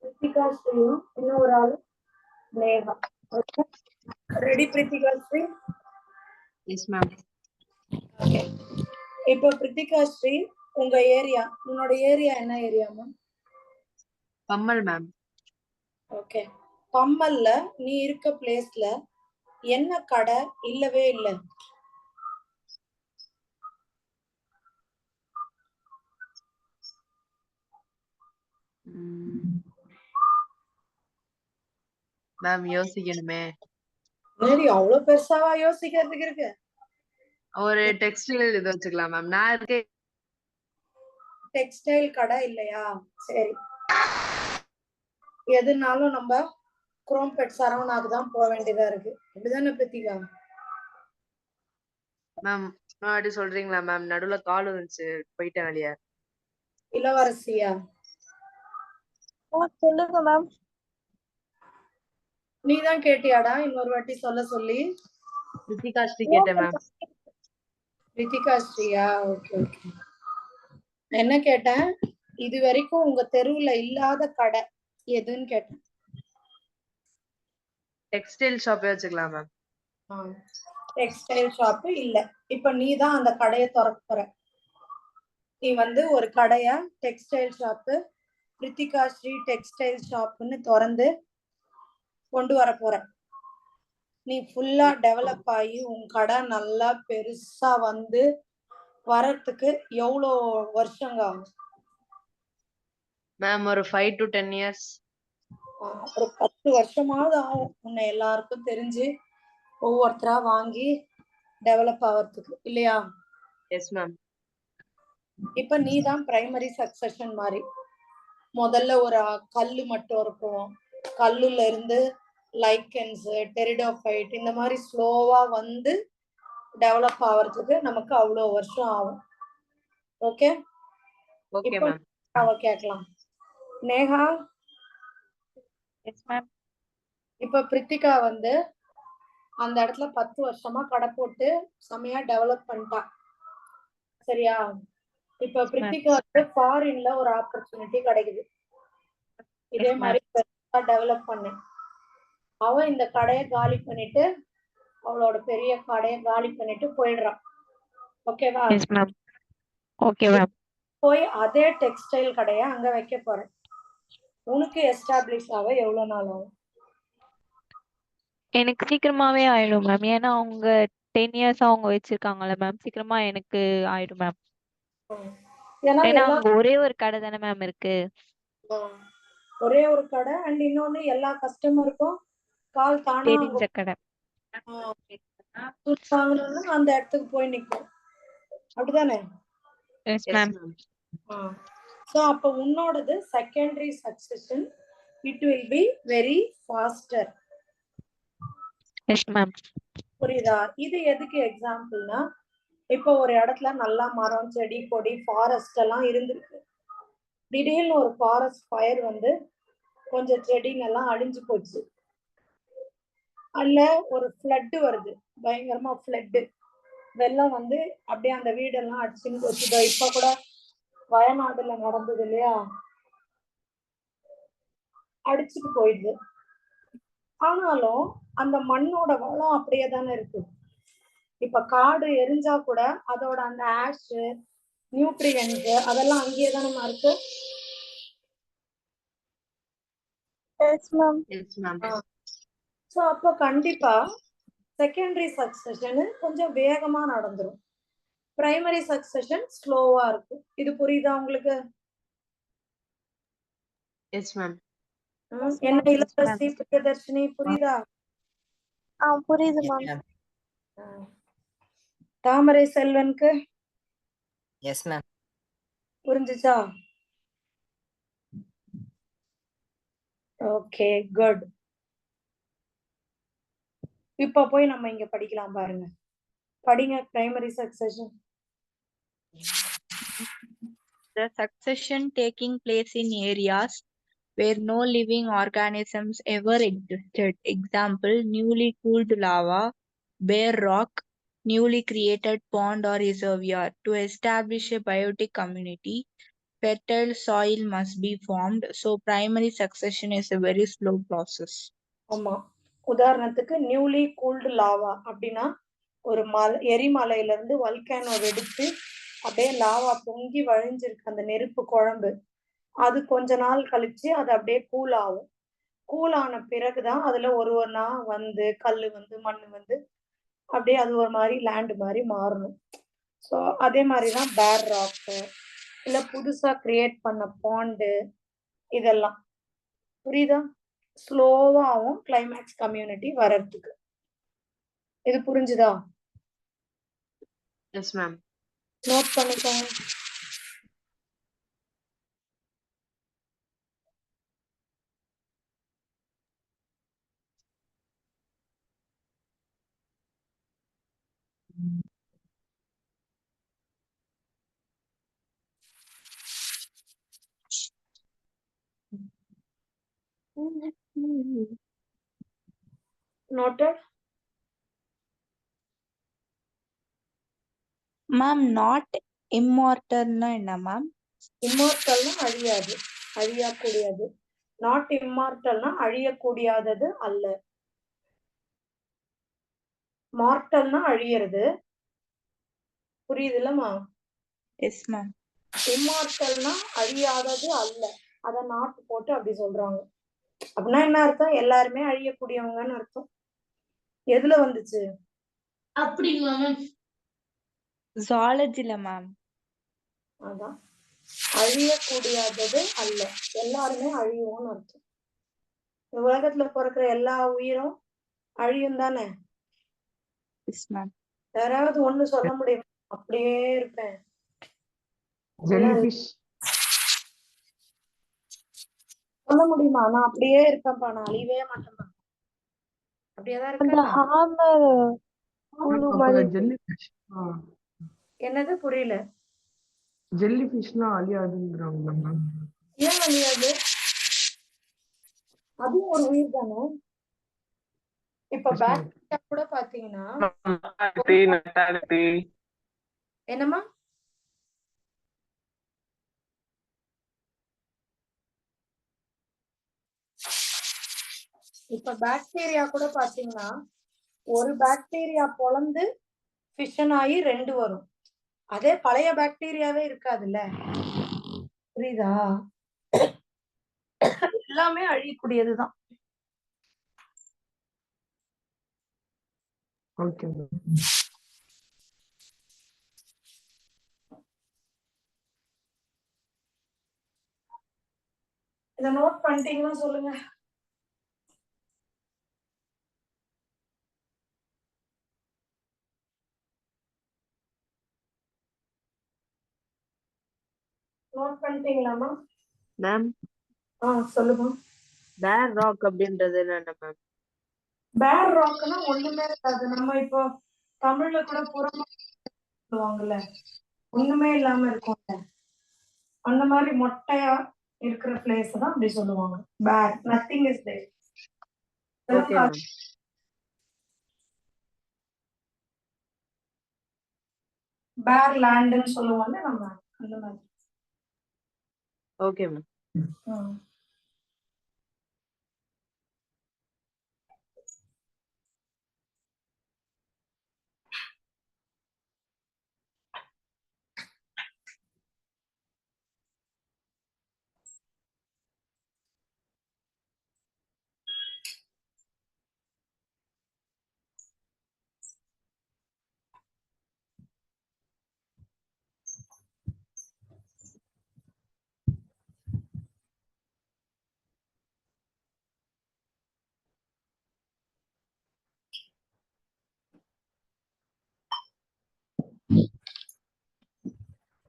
பிரித்திகா ஸ்ரீ, இன்னொரு ஆள் Neha. Okay, ready Prithika Sri? Yes, ma'am. Okay, இப்போ பிரித்திகா ஸ்ரீ, உங்க ஏரியா, உன்னோட ஏரியா என்ன area ma'am? Pammal, ma'am. Okay, பம்மல்ல நீ இருக்க பிளேஸ்ல என்ன கடை இல்லவே இல்லை? மேம் யோசிக்கணுமே. அவ்வளவு பெருசாவா யோசிக்கிறதுக்கு இருக்கு? ஒரு டெக்ஸ்டைல் இது வச்சுக்கலாம் மேம். நான் இருக்க டெக்ஸ்டைல் கடை இல்லையா? சரி, எதுனாலும் நம்ம குரோம்பெட் சரவணாக்கு தான் போக வேண்டியதா இருக்கு. அப்படிதானே பிரித்திகா? மேம் முன்னாடி சொல்றீங்களா மேம்? நடுவுல கால் வந்துச்சு, போயிட்டேன் வெளியே. இளவரசியா? சொல்லுங்க மேம். நீதான் கேட்டியாடா இன்னொரு வாட்டி சொல்ல சொல்லி? பிரித்திகா ஸ்ரீ கேட்டேன் மேம். பிரித்திகா ஸ்ரீயா? Okay okay. என்ன கேட்டேன்? இது வரைக்கும் உங்க தெருவுல இல்லாத கடை எதுன்னு கேட்டேன். டெக்ஸ்டைல் ஷாப்பே வச்சுக்கலாம் மேம். டெக்ஸ்டைல் ஷாப் இல்ல, இப்ப நீ தான் அந்த கடையை திறக்க போற. நீ வந்து ஒரு கடைய textile shop, Prithika Sri textile ஷாப்னு திறந்து கொண்டு வர போற. நீ ஃபுல்லா டெவலப் ஆகி உன் கடை நல்லா பெருசா வந்து வரத்துக்கு எவ்வளோ வருஷங்க ஆகும் மேம்? ஒரு 5 to 10 years. ஒரு 10 வருஷமாவது ஆகும் உன்னை எல்லாருக்கும் தெரிஞ்சு ஒவ்வொருத்தரா வாங்கி டெவலப் ஆகிறதுக்கு இல்லையா? Yes ma'am. இப்ப நீ தான் பிரைமரி சக்சஷன் மாதிரி. முதல்ல ஒரு கல்லு மட்டும் இருக்கும், கல்லுல இருந்து லைக்கன்ஸ், டெரிடோஃபைட் இந்த மாதிரி ஸ்லோவா வந்து டெவலப் ஆகிறதுக்கு நமக்கு அவ்வளோ வருஷம் ஆகும். ஓகே, ஓகே இப்போ மேம். அவ கேட்கலாம். Neha, Yes, ma'am. இப்ப பிரித்திகா வந்து அந்த இடத்துல 10 வருஷமா கடை போட்டு செமையா டெவலப் பண்ணிட்டா. சரியா? இப்ப பிரித்திகாவுக்கு ஃபாரின்ல ஒரு ஆப்பர்ச்சுனிட்டி கிடைக்குது. இதே Yes, ma'am. மாதிரி டெவலப் பண்ண அவ இந்த கடையை காலி பண்ணிட்டு அவளோட பெரிய கடையை காலி பண்ணிட்டு போயிடுறான். ஓகேவா? Yes, ma'am. Okay, ma'am. போய் அதே டெக்ஸ்டைல் கடையை அங்க வைக்க போறேன். உனக்கு எஸ்டாப்ளிஷ் ஆக எவ்வளவு நாள் ஆகும்? எனக்கு சீக்கிரமாவே ஆயிடும் மேம். ஏன்னா அவங்க 10 இயர்ஸ் அவங்க வச்சிருக்காங்கல்ல மேம், சீக்கிரமா எனக்கு ஆயிடும் மேம். ஏன்னா ஏன்னா எல்லா அங்க ஒரே ஒரு கடை தானே மேம் இருக்கு. ஒரே ஒரு கடை அண்ட் இன்னொன்னு எல்லா கஸ்டமருக்கும் கால் தானா தெரிஞ்ச கடை. வாங்கணும்னா அந்த இடத்துக்கு போய் நிக்கும். அப்படிதானே? Yes yes ma'am. Ma'am. So அப்ப உன்னோடது secondary succession, it will be very faster. Yes ma'am. புரியுதா? இது எதுக்கு எக்ஸாம்பிள்னா, இப்போ ஒரு இடத்துல நல்லா மரம், செடி, கொடி, ஃபாரஸ்ட் எல்லாம் இருந்திருக்கு. திடீர்னு ஒரு ஃபாரஸ்ட் ஃபயர் வந்து கொஞ்சம் செடிங்க எல்லாம் அழிஞ்சு போச்சு. அல்ல ஒரு ஃப்ளட் வருது, பயங்கரமா ஃப்ளட், வெள்ளம் வந்து அப்படியே அந்த வீடெல்லாம் அடிச்சுன்னு போச்சு. இப்ப கூட வயநாடுல நடந்தது இல்லையா, அடிச்சுட்டு போயிடுது. ஆனாலும் அந்த மண்ணோட வளம் அப்படியே தானே இருக்கு. இப்ப காடு எரிஞ்சா கூட அதோட அந்த ஆஷ், நியூட்ரியன்ஸ் அதெல்லாம் அங்கேயே தானே இருக்கு. Yes, ma'am. Yes ma'am. So அப்போ கண்டிப்பா செகண்டரி சக்சஷன் கொஞ்சம் வேகமா நடந்துரும், பிரைமரி சக்சஷன் ஸ்லோவா இருக்கும். இது புரியுதா உங்களுக்கு? Yes ma'am. என்ன இளவரசி பிரியதர்ஷினி, புரியுதா? புரியுது Yes, ma'am. ma'am. தாமரை செல்வனுக்கு Yes, ma'am. புரிஞ்சுச்சா? Okay, good. இப்ப போய் நம்ம இங்க படிக்கலாம் பாருங்க. படிங்க primary succession. The succession taking place in areas where no living organisms ever existed. Example, newly cooled lava, bare rock, newly created pond or reservoir. To establish a biotic community, fertile soil must be formed. So primary succession is a very slow process. ஆமா, உதாரணத்துக்கு newly cooled lava அப்படின்னா ஒரு எரிமலையில இருந்து volcano வெடிச்சு அப்படியே lava பொங்கி வழிஞ்சிருக்கு அந்த நெருப்பு குழம்பு. அது கொஞ்ச நாள் கழிச்சு அது அப்படியே கூல் ஆகும். கூல் ஆன பிறகுதான் அதுல ஒரு ஒன்னா வந்து கல்லு வந்து மண்ணு வந்து அப்படியே அது ஒரு மாதிரி லேண்ட் மாதிரி மாறணும். ஸோ அதே மாதிரிதான் பேர் ராக்கு, இல்ல புதுசா கிரியேட் பண்ண பாண்டு, இதெல்லாம் புரியுதா? ஸ்லோவாகும் கிளைமேக்ஸ் கம்யூனிட்டி வர்றதுக்கு. இது புரிஞ்சுதா? Yes ma'am. நோட் பண்ணிக்கோங்க. Noted? Ma'am, not immortal na enna ma'am? இம்மார்டல்னா அழியாது, அழியக்கூடியது. நாட் இம்மார்டல்னா அழியக்கூடியாதது அல்ல. மார்டல்னா அழியறது, புரியுதுல்லம்மா? Yes ma'am. இம்மார்டல்னா அழியாதது அல்ல, அத நாட்டு போட்டு அப்படி சொல்றாங்க. அப்படின்னா என்ன அர்த்தம்? எல்லாருமே அழியக்கூடியவங்கன்னு அர்த்தம். எதுல வந்துச்சு? அப்படிங்களா மேம்? ஜுவாலஜில மேம். அதான், அழியக்கூடியாதது அல்ல, எல்லாருமே அழியும்னு அர்த்தம். இந்த உலகத்துல பிறக்கிற எல்லா உயிரும் அழியும் தானே? Yes, ma'am. யாராவது ஒண்ணு சொல்ல முடியுமா? அப்படியே இருப்பேன். ஜெல்லிஃபிஷ். சொல்ல முடியுமா? நான் அப்படியே இருப்பேன்ப்பா, நான் அழியவே மாட்டேன்ப்பா. அப்படியேதான் அந்த இருக்கேன். ஹாமர் புழு மாதிரி ஜெல்லிஃபிஷ். என்னது புரியல? ஜெல்லிஃபிஷ்னா அழியாதுங்கிறாங்க மேம். ஏன் அழியாது? அதுவும் ஒரு உயிர் தானே. இப்ப பாக்டீரியா கூட பாத்தீங்கன்னா என்னமா இப்ப பாக்டீரியா கூட பாத்தீங்கன்னா ஒரு பாக்டீரியா பொழந்து ஃபிஷன் ஆகி 2 வரும். அதே பழைய பாக்டீரியாவே இருக்காதுல்ல. புரியுதா? எல்லாமே அழியக்கூடியதுதான். ஓகே. இத நோட் பண்ணிட்டீங்கன்னா சொல்லுங்க. நோட் பண்ணிட்டீங்களாமா? மேம் சொல்லுங்க. பேர் ராக் அப்படின்றது என்ன மேம்? பேர் ராக்னா ஒண்ணுமே இருக்காது. நம்ம இப்போ தமிழ்ல கூட புறமா சொல்லுவாங்கல்ல, ஒண்ணுமே இல்லாம இருக்கும்ல, அந்த மாதிரி மொட்டையா இருக்கிற பிளேஸ் தான் அப்படி சொல்லுவாங்க. Bare, nothing is there. Okay ma'am. Bare லேண்ட்னு சொல்லுவாங்க நம்ம, அந்த மாதிரி. Okay ma'am.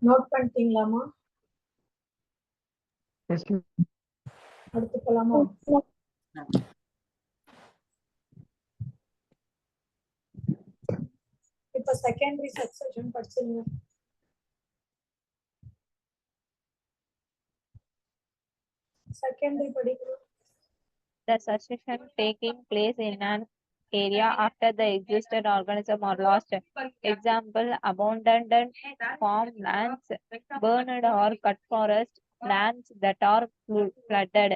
நோட் பண்ணிட்டீங்களாமா? அடுத்து போலாமா? இப்ப செகண்டரி சக்சஷன் படிச்சிருங்க. செகண்டரி படிக்கணும். The succession taking place in an area after the existing organism are lost. Example, abandoned farmlands, burned or cut forest, lands that are flooded.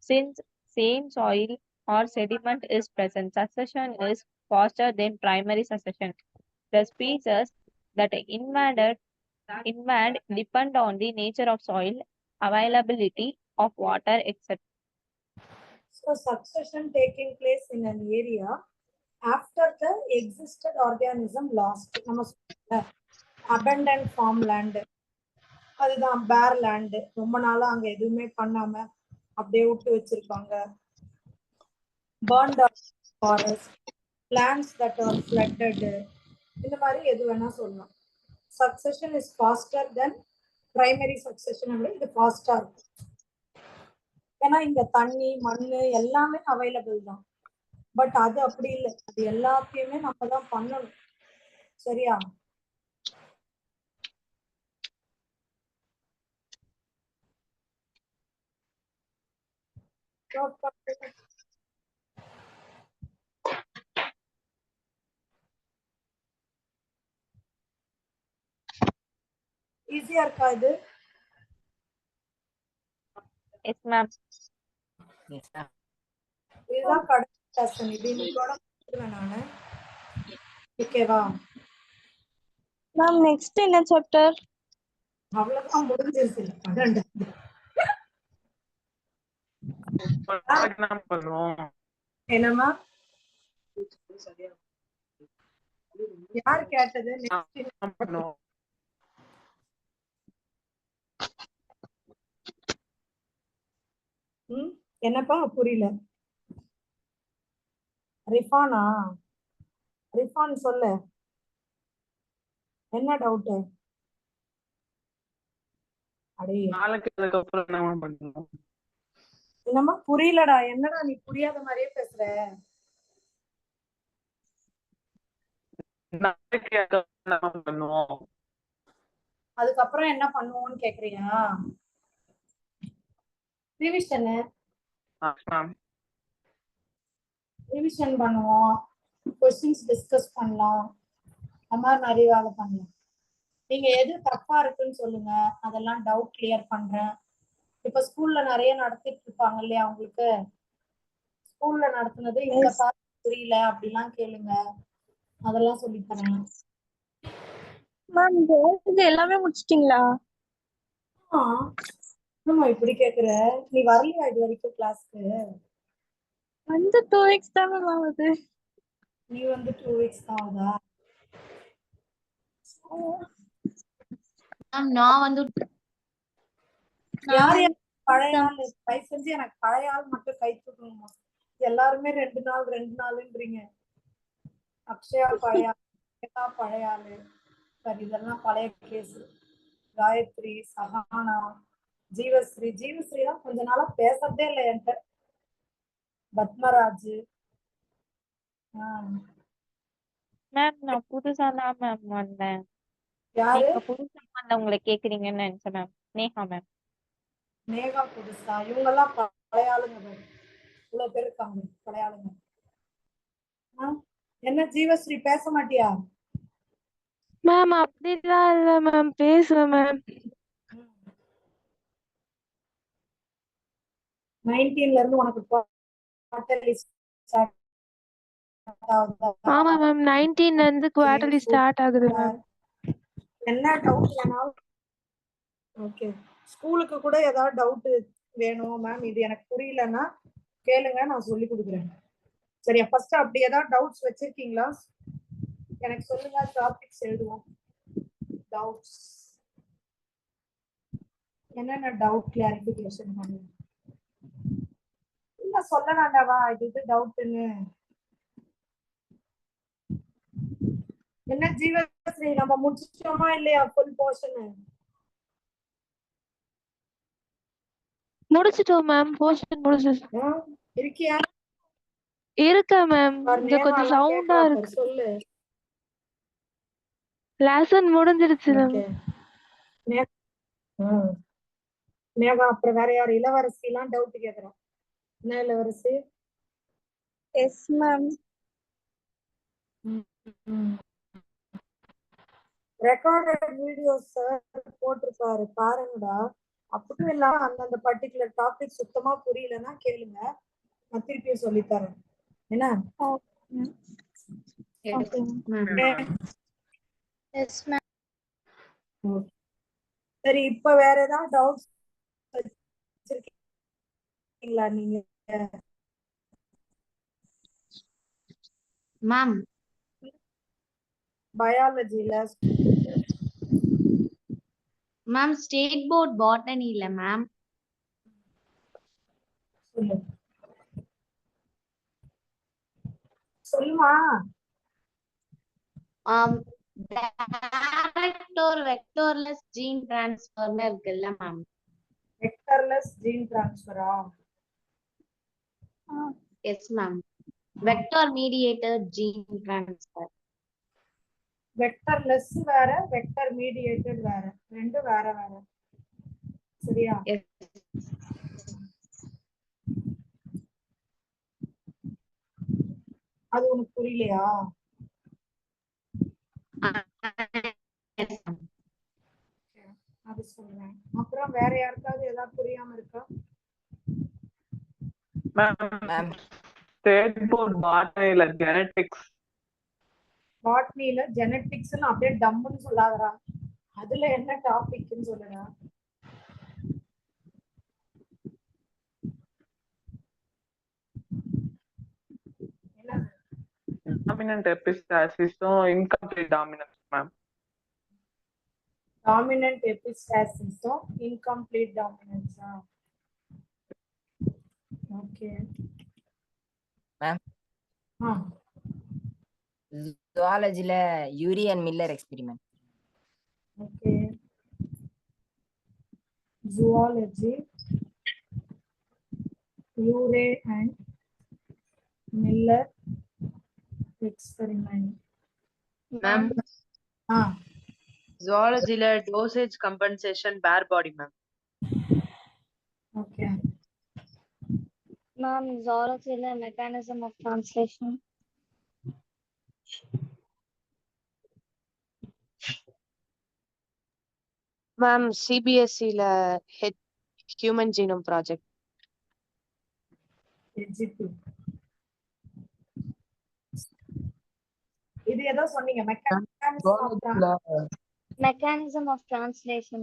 Since same soil or sediment is present, succession is faster than primary succession. The species that invade depend on the nature of soil, availability of water, etc. So succession taking place in an area after the existed organism lost. நம்ம abandoned farmland, அதுதான் பேர் land. ரொம்ப நாளா அங்க எதுவுமே பண்ணாம அப்படியே விட்டு வச்சிருப்பாங்க. burned forest, lands that are flooded, இந்த மாதிரி எது வேணா சொல்லலாம். Succession is faster than primary succession. இது ஃபாஸ்டா இருக்கும். ஏன்னா இங்க தண்ணி, மண்ணு எல்லாமே அவைலபிள் தான். பட் அது அப்படி இல்லை. அது எல்லாத்தையுமே நம்ம தான் பண்ணணும். சரியா? ஈஸியா இருக்கா இது? Yes, ma'am. Yes, ma'am. இதுதான் கடைசி லெசன். இது இன்னைக்கோட முடிச்சிருவேன் நானு. ஓகேவா? மேம் நெக்ஸ்ட் என்ன சாப்டர்? அவ்வளவுதான், முடிஞ்சிருச்சு. என்னமா? யார் கேட்டது? என்னப்பா புரியல? ரிஃபானா? ரிஃபான் சொல்லு, என்ன டவுட்? அடே நாளைக்கு அதுக்கப்புறம் என்ன பண்ணணும்? என்னம்மா புரியலடா, என்னடா நீ புரியாத மாதிரியே பேசுற? நாளைக்கு அதுக்கப்புறம் என்ன பண்ணுவோம்? அதுக்கப்புறம் என்ன பண்ணுவோம்னு கேக்குறியா? ரிவிஷன் மேம் ரிவிஷன் பண்ணுவோம், கொஸ்டின்ஸ் டிஸ்கஸ் பண்ணலாம், அந்த மாதிரி நிறைய வேலை பண்ணலாம். நீங்க எது தப்பா இருக்குன்னு சொல்லுங்க, அதெல்லாம் டவுட் கிளியர் பண்றேன். இப்ப ஸ்கூல்ல நிறைய நடத்திட்டு இருப்பாங்க இல்லையா, உங்களுக்கு ஸ்கூல்ல நடத்துனது இந்த பார்ட் புரியல அப்படிலாம் கேளுங்க, அதெல்லாம் சொல்லி தரேன். மேம் இது எல்லாமே முடிச்சிட்டீங்களா? ஆமா இப்படி கேக்குற, நீ வரலையா இது வரைக்கும் கிளாஸ்க்கு? வந்து 2 weeks தான் மேம் ஆகுது. நீ வந்து 2 weeks தான் ஆகுதா? மேம் நான் வந்து யார் யார் பழைய ஆள்? தயவு செஞ்சு எனக்கு பழைய ஆள் மட்டும் கை தூக்கணுமா? எல்லாருமே 2 நாள் 2 நாளுன்றீங்க. அக்ஷயா பழைய ஆள், ஸ்வேதா பழைய ஆளு, சரி இதெல்லாம் பழைய கேஸ். காயத்ரி, சஹானா, ஜீவஸ்ரீ தான் கொஞ்ச நாளா பேசுறதே இல்லை என்கிட்ட. பத்மராஜ். மேம் நான் புதுசா தான் மேம் வந்தேன். யாரு? நீங்க புதுசா வந்தவங்களை கேக்குறீங்கன்னு நினைச்சேன் மேம். நேஹா மேம். நேகா புதுசா? இவங்க எல்லாம் பழைய ஆளுங்க பாரு. இவ்வளவு பேர் இருக்காங்க பழைய ஆளுங்க. என்ன ஜீவஸ்ரீ பேச மாட்டியா? மேம் அப்படிலாம் இல்ல மேம், பேசுறேன் மேம். 19ல இருந்து உனக்கு குவார்டர்லி ஸ்டார்ட் ஆகுதா? ஆமா மேம், 19ல இருந்து குவார்டர்லி ஸ்டார்ட் ஆகுது மேம். என்ன டவுட் வேணாலும் ஓகே. ஸ்கூலுக்கு கூட ஏதாவது டவுட் வேணும் மேம், இது எனக்கு புரியலன்னா கேளுங்க, நான் சொல்லி கொடுக்குறேன். சரியா? ஃபர்ஸ்ட் அப்படி ஏதாவது டவுட்ஸ் வச்சிருக்கீங்களா எனக்கு சொல்லுங்க, டாபிக்ஸ் எழுதுவோம். டவுட்ஸ் என்னென்ன டவுட் கிளாரிஃபிகேஷன் பண்ணுங்க. இல்ல சொல்ல வேண்டாவா இது டவுட்னு? என்ன ஜீவஸ்ரீ நம்ம முடிச்சிட்டோமா இல்லையா ஃபுல் போர்ஷன்? முடிச்சிட்டோம் மேம், போர்ஷன் முடிச்சிட்டோம். இருக்கியா? இருக்கா மேம், இது கொஞ்சம் சவுண்டா இருக்கு. சொல்லு. லெசன் முடிஞ்சிடுச்சு மேம். நேகா, அப்புறம் வேற யார்? இளவரசி எல்லாம் டவுட் கேக்குறோம். என்ன இளவரசி? Yes ma'am. ரெக்கார்டட் வீடியோஸ் போட்டிருக்காரு பாருங்கடா. அப்படியும் இல்லாம அந்தந்த பர்டிகுலர் டாபிக் சுத்தமா புரியலன்னா கேளுங்க, நான் திருப்பியும் சொல்லித்தரேன். என்ன? Yes ma'am. சரி, இப்ப வேற ஏதாவது டவுட்ஸ் வச்சிருக்கீங்களா நீங்க? மேம் பயாலஜில மேம் ஸ்டேட் போர்ட் பாட்டனி இல்ல மேம். சொல்லு சொல்லுமா. டைரக்ட் ஒரு வெக்டர்லெஸ் ஜீன் டிரான்ஸ்ஃபர்னு இருக்குல்ல மேம். வெக்டர்லெஸ் ஜீன் டிரான்ஸ்ஃபரா? Yes ma'am. Vector mediated gene transfer. வெக்டர்லெஸ் வேற, வெக்டர் மீடியேட்டட் வேற, ரெண்டு வேற வேற. சரியா? அது உனக்கு புரியலையா? அது சொல்றேன். அப்புறம் வேற யாருக்காவது ஏதாவது புரியாம இருக்கா? மேம் ஸ்டேட் போர்ட் பாட்டனில ஜெனடிக்ஸ். பாட்னில ஜெனடிக்ஸ்னு அப்படியே டம்முன்னு சொல்லாதடா, அதுல என்ன டாபிக்னு சொல்லுடா. டாமினன்ட் எபிஸ்டாசிஸும் இன்கம்ப்ளீட் டாமினன்ஸ் மேம். டாமினன்ட் எபிஸ்டாசிஸும் இன்கம்ப்ளீட் டாமினன்ஸா? ஓகே மேம் ஆ ஜுவாலஜில Urey and Miller experiment. Okay. Zoology Urey and Miller experiment. Ma'am, ஆ zoology la dosage compensation bare body, ma'am. ஓகே. Ma'am, zoology mechanism of translation. Ma'am சிபிஎஸ்சில human genome project. எஜிபி. இது ஏதோ சொன்னீங்க Mechanism of translation.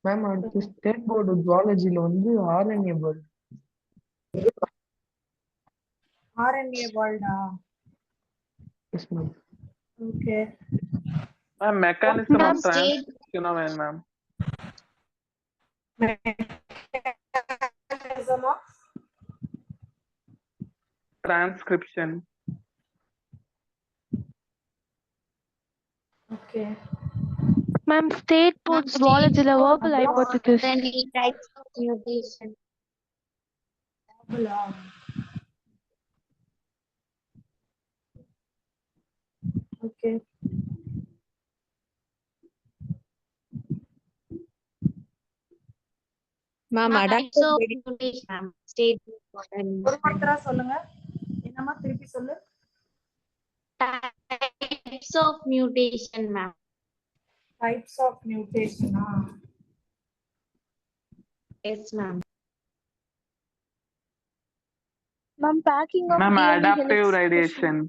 மேம் அடுத்து ஸ்டேட் போர்டு ஜுவாலஜில வந்து ஆர்என்ஏ போர்டு. ஆர்என்ஏ வேர்ல்டா? Yes ma'am. Okay. Ma'am mechanism Ma'am, of transcription வேணும் மேம். Mechanism of transcription. Okay. Ma'am, state board zoology verbal hypothesis. Types of mutation. ஓகே. Ma'am, Types of mutation. State board. ஒரு வார்த்தை சொல்லுங்க. என்னமா திருப்பி சொல்லு. Types of mutation, ma'am. Types of mutation. Yes, ma'am. Ma'am, packing of ma'am DNA adaptive helix radiation.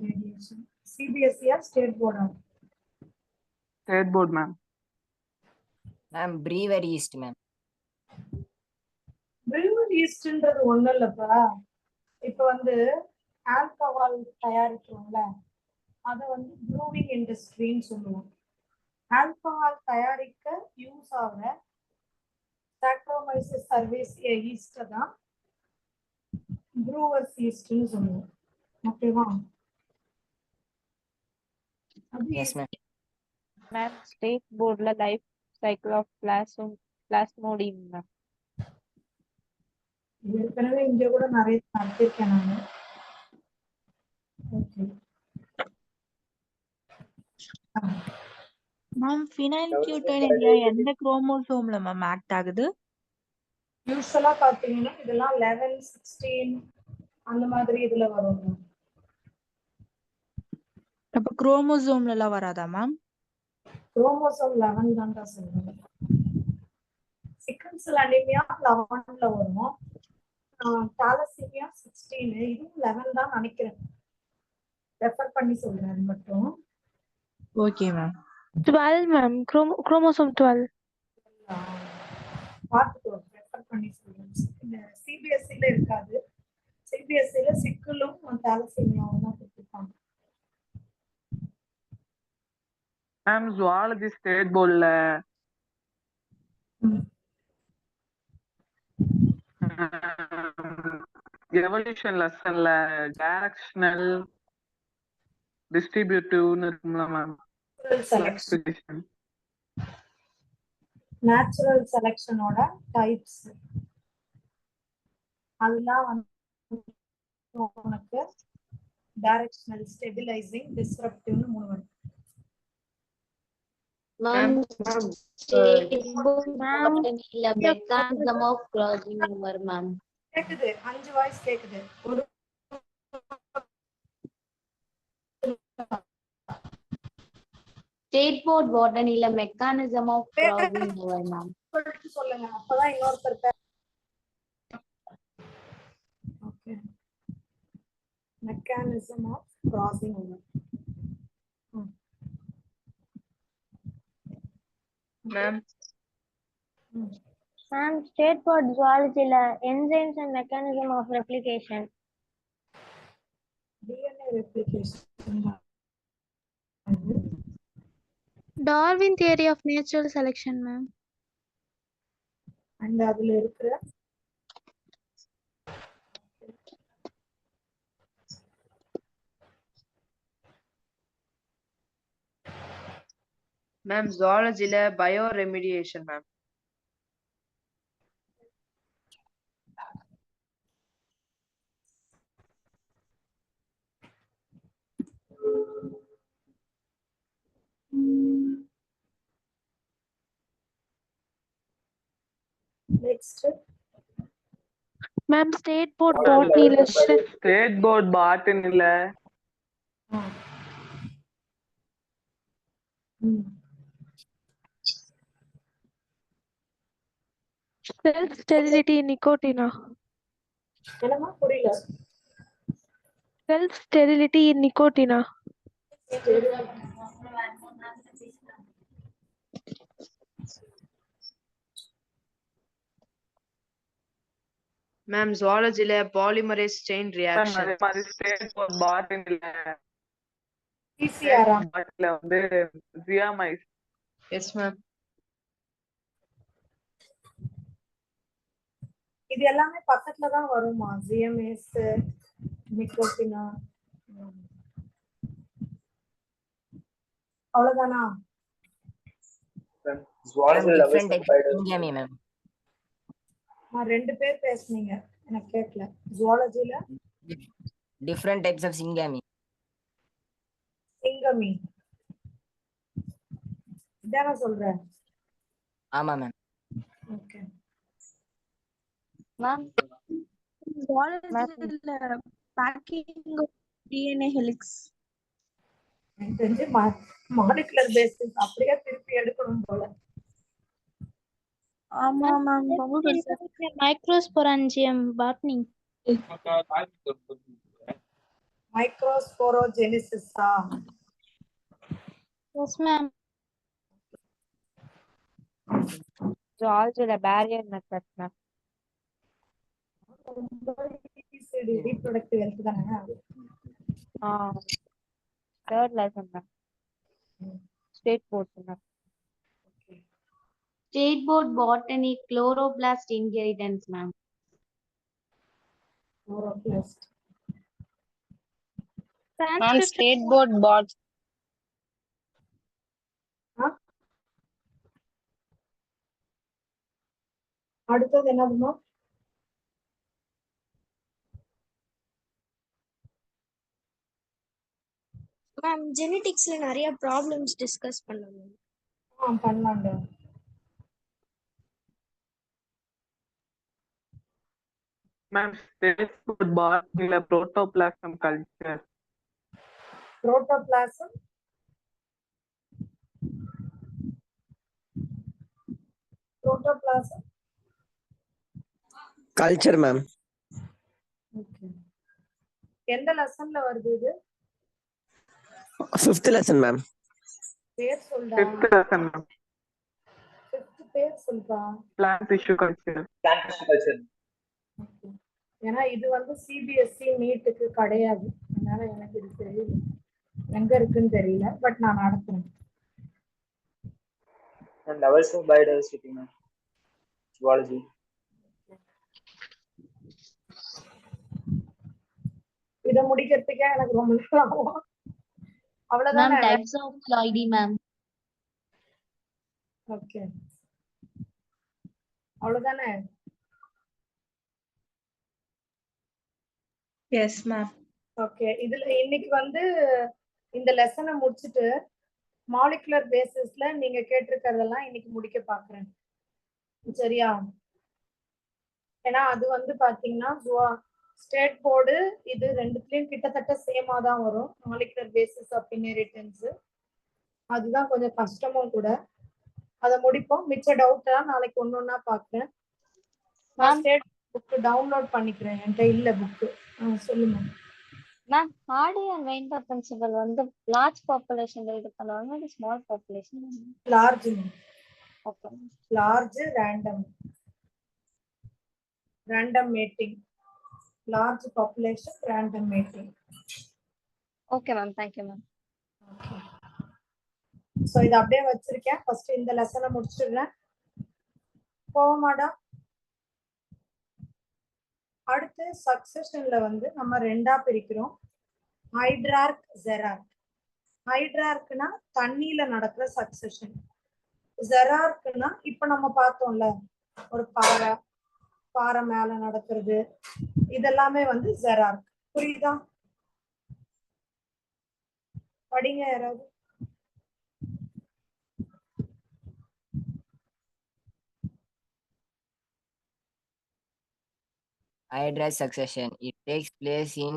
Radiation. CBSE or state board? State board ma'am. Ma'am brewer yeast ma'am. brewer yeastன்றது ஒண்ணும் இல்லப்பா. இப்ப வந்து ஆல்கஹால் தயாரிக்கிறோம்ல, அத வந்து proving இண்டஸ்ட்ரின்னு சொல்லுவோம். Alcohol தயாரிக்க use ஆகிற சாக்ரோமைசஸ் சர்வேசியா ஈஸ்ட் தான் ப்ரூவர்ஸ் ஈஸ்ட்னு சொல்லுவோம். ஓகேவா? Yes ma'am. Ma'am, state board la life cycle of plasmodium, ma'am. ஏற்கனவே இங்க கூட நிறைய நடத்திருக்கேன் நானு. ஓகே. Ma'am, phenylketonuria எந்த குரோமோசோம்ல மேம் ஆக்ட் ஆகுது? யூஸ்வலா பாத்தீங்கன்னா இதெல்லாம் 11, 16 அந்த மாதிரி இதுல வரும். அப்ப குரோமோசோம்ல எல்லாம் வராதா மேம்? குரோமோசோம் 11 தான்டா சொல்லுங்க. சிக்கல் செல் அனீமியா 11ல வரும். தாலசீமியா 16, இதுவும் 11 தான் நினைக்கிறேன். ரெஃபர் பண்ணி சொல்றேன் மட்டும். Okay ma'am. 12 ma'am, chromosome 12. பார்த்துக்கோ, ரெஃபர் பண்ணி சொல்றேன். இந்த சிபிஎஸ்சில இருக்காது. சிபிஎஸ்சில சிக்கலும் தாலசீமியாவும் தான் கொடுத்துருப்பாங்க. மேம் ஜுவாலஜி ஸ்டேட் போர்டில் எவல்யூஷன் லெசன்ல டைரக்ஷனல் டிஸ்ட்ரிபியூட்டிவ்னு இருக்குங்களா மேம்? நேச்சுரல் செலக்ஷனோட டைப்ஸ் அதெல்லாம் வந்து உனக்கு டைரக்ஷனல், ஸ்டெபிலைசிங், டிஸ்ரப்டிவ்னு 3 வரும். Ma'am, state board இல்ல mechanism of crossing over, ma'am. கேக்குது, 5 வாய்ஸ் கேக்குது. ஒரு State board warden இல்ல mechanism of crossing over, ma'am. சொல்லுங்க, அப்பதான் இன்னொருத்தர். Okay. mechanism of crossing over. Ma'am, Ma'am, state board zoology enzymes and mechanism of replication. DNA replication. Darwin theory of natural selection, ma'am. And அதுல இருக்கிற Ma'am, zoology la bioremediation, ma'am. next ma'am state board பாட்னில state board பாட்டனில cell sterility நிக்கோட்டினா. என்னமா புரியல? Cell sterility நிக்கோட்டினா. Ma'am, zoology la polymerase chain reaction. அதே மாதிரி ஸ்டேட் போர்ட் பாட்டனில PCR பாட்டில வந்து ஜியாமைஸ். Yes, ma'am. இது எல்லாமே பக்கத்துல தான் வருமா? ஜிஎம்எஸ், நிக்கோட்டினா, அவ்வளவுதானா? Different types of syngamy, ma'am. ரெண்டு பேர் பேசுனீங்க, எனக்கு கேட்கல. ஜுவாலஜில Different types of syngamy. சிங்கமி இதான சொல்றேன். ஆமா மேம். ஓகே மேம், ஜுவாலஜில பேக்கிங் டிஎன்ஏ ஹெலிக்ஸ் எனக்கு தெரிஞ்சு மாலிகுலர் பேசிஸ் அப்படியே திருப்பி எடுக்கணும் போல. ஆமா மேம், ரொம்ப பெருசா மைக்ரோஸ்போராஞ்சியம் பாட்னி. மைக்ரோஸ்போரோஜெனிசிஸா? Yes ma'am. ஜுவாலஜில barrier method ma'am. Reproductive health தானே? Third lesson ma'am. State board ma'am. State board botany chloroplast inheritance, ma'am. Chloroplast. Ma'am, state board bot. அடுத்தது என்னதுமா? மேம், ஜெனெடிக்ஸ்ல நிறைய ப்ராப்ளம்ஸ் டிஸ்கஸ் பண்ணணும். பண்ணலாங்க. மேம், ஸ்டேட் போர்ட் பாட்டனில protoplasm culture. Protoplasm culture ma'am. Okay. எந்த லெசன்ல வருது இது? 5th lesson ma'am. பேர் சொல்டா. 5th lesson ma'am. 5th பேர் சொல்டா. Plant tissue culture. Plant tissue culture. ஏன்னா இது வந்து சிபிஎஸ்சி நீட்டுக்கு கிடையாது, அதனால எனக்கு இது தெரியல, எங்க இருக்குன்னு தெரியல. பட் நான் நடத்துறேன். levels of biodiversity ma'am, zoology. இத முடிக்கிறதுக்கே எனக்கு ரொம்ப நேரம் ஆகும். அவ்வளவுதான். Ma'am, types of Lloydy, ma'am. ஓகே, அவ்வளவுதானே? Yes ma'am. ஓகே, இதுல இன்னைக்கு வந்து இந்த லெசனை முடிச்சுட்டு மாலிகுலர் பேசிஸ்ல நீங்க கேட்டிருக்கிறதெல்லாம் இன்னைக்கு முடிக்க பாக்குறேன், சரியா? ஏன்னா அது வந்து பாத்தீங்கன்னா ஸ்டேட் போர்டு இது ரெண்டுத்துலயும் கிட்டத்தட்ட சேமா தான் வரும். மாலிகுலர் பேசிஸ் ஆஃப் இன்ஹெரிட்டன்ஸ் அதுதான் கொஞ்சம் கஷ்டமும் கூட. அதை முடிப்போம். மிச்ச டவுட் எல்லாம் நாளைக்கு ஒன்னொன்னா பாக்குறேன். நான் ஸ்டேட் புக் டவுன்லோட் பண்ணிக்கிறேன், என்கிட்ட இல்ல புக்கு. சொல்லுங்க மேம். ஹார்டி அண்ட் வெயின்பர் பிரின்சிபல் வந்து லார்ஜ் பாப்புலேஷன் இது பண்ணுவாங்க, இது small population. Large. Okay. Large random mating, large population random mating. Okay ma'am, thank you ma'am. Okay, so இத அப்படியே வச்சிருக்கேன். ஃபர்ஸ்ட் இந்த லெசனை முடிச்சிடுறேன். போமாடா. அடுத்து சக்சஷன்ல வந்து நம்ம ரெண்டா பிரிக்கிறோம், ஹைட்ரார்க், ஜெரார்க். ஹைட்ரார்க்னா தண்ணியில நடக்கிற சக்சஷன். ஜெரார்க்னா இப்ப நம்ம பார்த்தோம்ல, ஒரு பாறை மேல நடக்கிறது, இதெல்லாமே வந்து ஜெரார்க். புரியுதா? படிங்க யாராவது. Hydride succession. It takes place in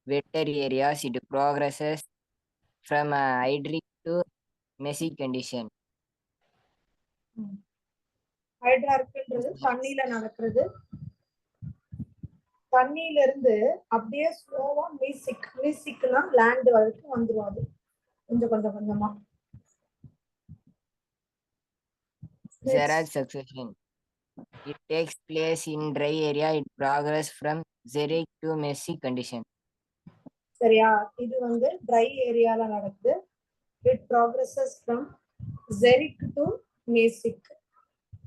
wetter areas. It progresses from a hydric to mesic condition. ஹைட்ரார்க்ன்றது தண்ணியில நடக்கிறது. தண்ணியில இருந்து அப்படியே ஸ்லோவா மீசிக்னா லேண்ட் வரைக்கும் வந்துரும். அது கொஞ்சம் கொஞ்சமா. Xeric succession. It takes place in dry area. It progresses from xeric to mesic condition. சரியா? இது வந்து ட்ரை ஏரியால நடக்குது. It progresses from xeric to mesic.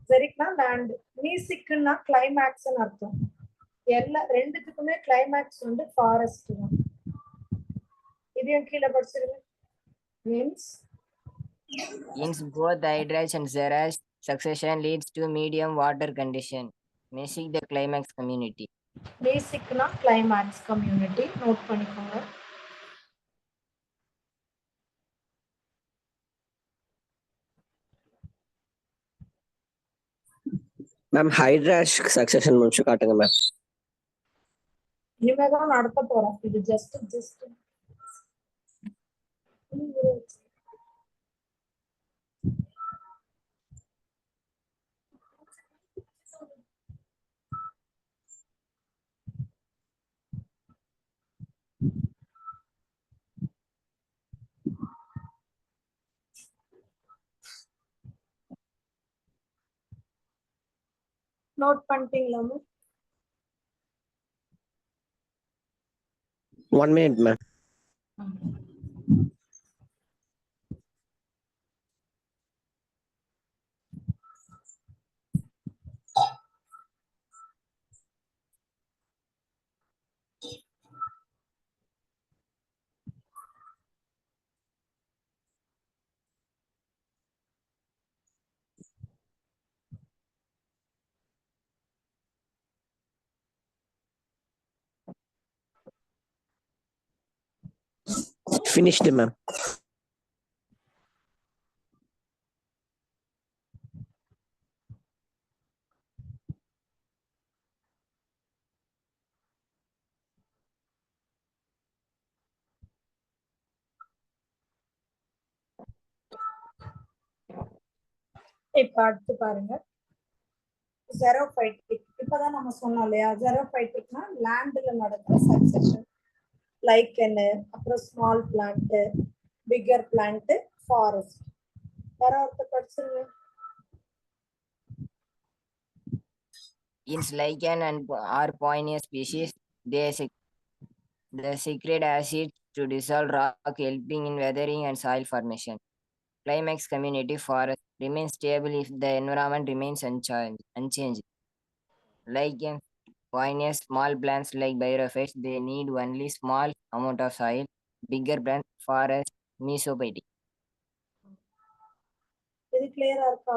xericனா லேண்ட், mesic-னா கிளைமேக்ஸ்னு அர்த்தம். எல்லா ரெண்டுத்துக்குமே கிளைமேக்ஸ் வந்து ஃபாரஸ்ட் தான். இதையும் கீழே படிச்சிருங்க. In both hydride and xeric succession leads to medium water condition. Mesic the climax community. பேசிக்னா கிளைமேக்ஸ் கம்யூனிட்டி. நோட் பண்ணிக்கோங்க. மேம் ஹைட்ராஷ் சக்சஷன் முடிச்சு காட்டுங்க மேம். இனிமேதான் நடத்த போறோம். இது ஜஸ்ட் நோட் பண்ணிட்டீங்களா? 1 minute மேம். Finished ma'am. இப்ப அடுத்து பாருங்க, ஜெரோஃபைட்டிக். இப்பதான் நம்ம சொன்னோம் இல்லையா, ஜெரோஃபைட்டிக்னா லேண்ட்ல நடக்கிற சக்சஷன். லைக்கனு, அப்புறம் small plant, bigger plant, forest. வேற ஒருத்தர் படிச்சிருங்க. In lichen and are poineous species, they secrete acids to dissolve rock, helping in weathering and soil formation. Climax community forest remains stable if the environment remains unchanged. Lichen, poineous, small plants like bryophytes, they need only small amount of soil. Bigger plants, forest, mesophytic. இது கிளியரா இருக்கா?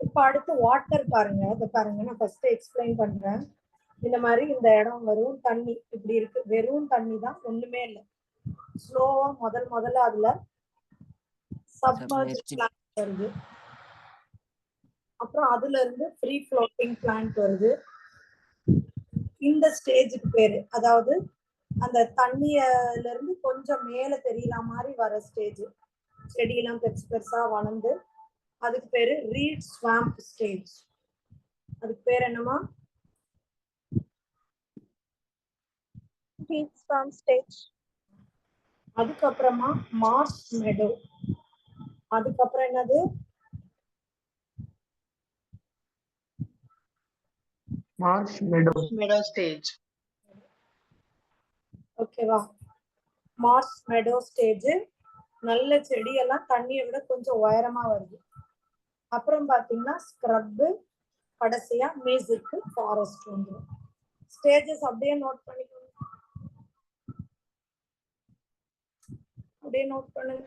இப்ப அடுத்து water பாருங்க. இத பாருங்க, நான் first explain பண்றேன். இந்த மாதிரி இந்த இடம் வெறும் தண்ணி இப்படி இருக்கு, வெறும் தண்ணி தான், ஒண்ணுமே இல்லை. ஸ்லோவா முதல்ல அதுல சப்மர்ஜ் பிளான்ட் வருது. அப்புறம் அதுல இருந்து ஃப்ரீ ஃப்ளோட்டிங் பிளான்ட் வருது. இந்த ஸ்டேஜுக்கு பேரு, அதாவது அந்த தண்ணியில இருந்து கொஞ்சம் மேல தெரியற மாதிரி வர ஸ்டேஜ், செடியெல்லாம் பெருசா வளர்ந்து, அதுக்கு பேரு ரீட் ஸ்வாம்ப் ஸ்டேஜ். அதுக்கு பேர் என்னமா? Reed swamp stage. அதுக்கப்புறமா மார்ஷ் மெடோ. அதுக்கப்புறம் என்னது? Marsh meadow stage. ஓகேவா? Marsh meadow stage. நல்ல செடியெல்லாம் தண்ணியை விட கொஞ்சம் உயரமா வருது. அப்புறம் பாத்தீங்கன்னா ஸ்க்ரப், கடைசியா மியூசிக் ஃபாரஸ்ட் வந்துடும். ஸ்டேஜஸ் அப்படியே நோட் பண்ணிக்கோங்க, அப்படியே நோட் பண்ணுங்க.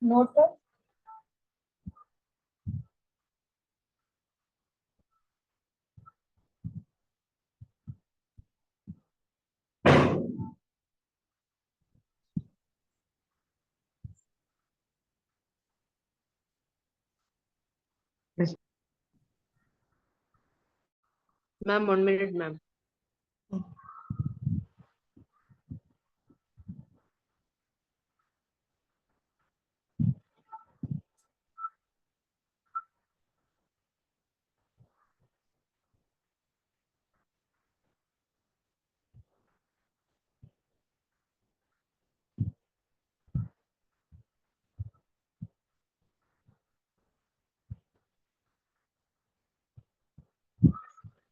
Note Ma'am, 1 minute, ma'am.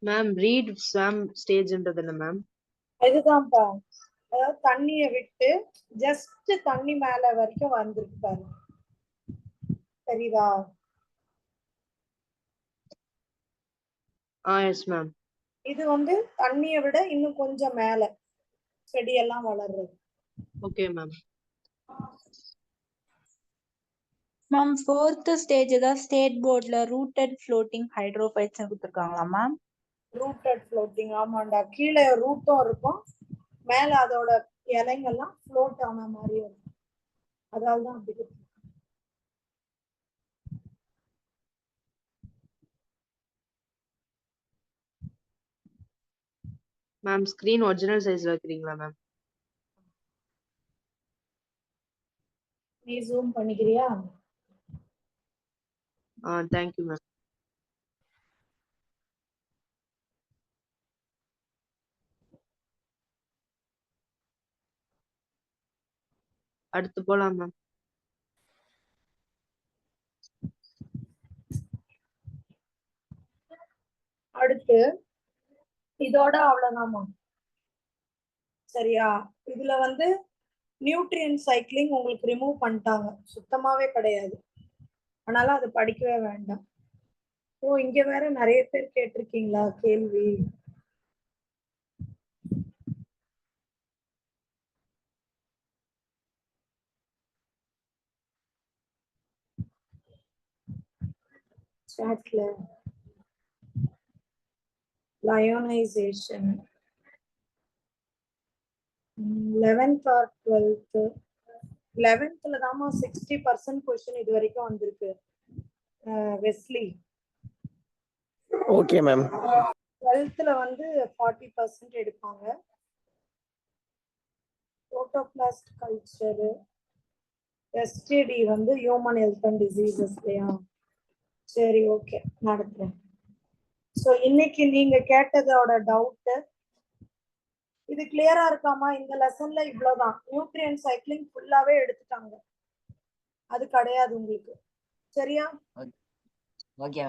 Ma'am, read swam stage என்றதுல ma'am. இதுதான்ப்பா, அதாவது தண்ணிய விட்டு ஜஸ்ட் தண்ணி மேல வரைக்கும் வந்திருக்கு பாரு, சரிதா? Yes ma'am. இது வந்து தண்ணிய விட இன்னும் கொஞ்சம் மேல செடியெல்லாம் வளர்றது. Okay ma'am. Ma'am fourth stage தான் ஸ்டேட் போர்ட்ல ரூட்டட் ஃப்ளோட்டிங் ஹைட்ரோபைட்ஸ் கொடுத்துருக்காங்களா மேம்? ரூட்டட் ஃப்ளோட்டிங், ஆமாண்டா. கீழே ரூட்டும் இருக்கும், மேல அதோட இலைங்கெல்லாம் ஃப்ளோட் ஆன மாதிரி இருக்கும், அதால தான் அப்படி இருக்கு. Ma'am, screen original size வைக்கிறீங்களா ma'am? நீ ஜூம் பண்ணிக்கிறியா? Thank you ma'am. அடுத்து போலாம் மேம். அடுத்து இதோட அவ்வளவுதாமா, சரியா? இதுல வந்து நியூட்ரியன் சைக்கிளிங் உங்களுக்கு ரிமூவ் பண்ணிட்டாங்க, சுத்தமாவே கிடையாது, அதனால அது படிக்கவே வேண்டாம். ஓ, இங்க வேற நிறைய பேர் கேட்டிருக்கீங்களா கேள்வி? சாட்ல லயோனைசேஷன் 11th or 12th? 11th Dhama 60% question இது வரைக்கும் வந்திருக்கு வெஸ்லி. Okay ma'am. 12th வந்து 40% எடுப்பாங்க. புரோட்டோபிளாஸ்ட் கல்ச்சர், எஸ்டிடி வந்து ஹியூமன் ஹெல்த் அண்ட் டிசீசஸ் இல்லையா? சரி, ஓகே, நடத்துறேன். ஸோ இன்னைக்கு நீங்க கேட்டதோட டவுட் இது கிளியரா இருக்காமா? இந்த லெசன்ல இவ்வளவுதான். நியூட்ரியன் சைக்கிளிங் ஃபுல்லாவே எடுத்துட்டாங்க, அது கிடையாது உங்களுக்கு, சரியா? Okay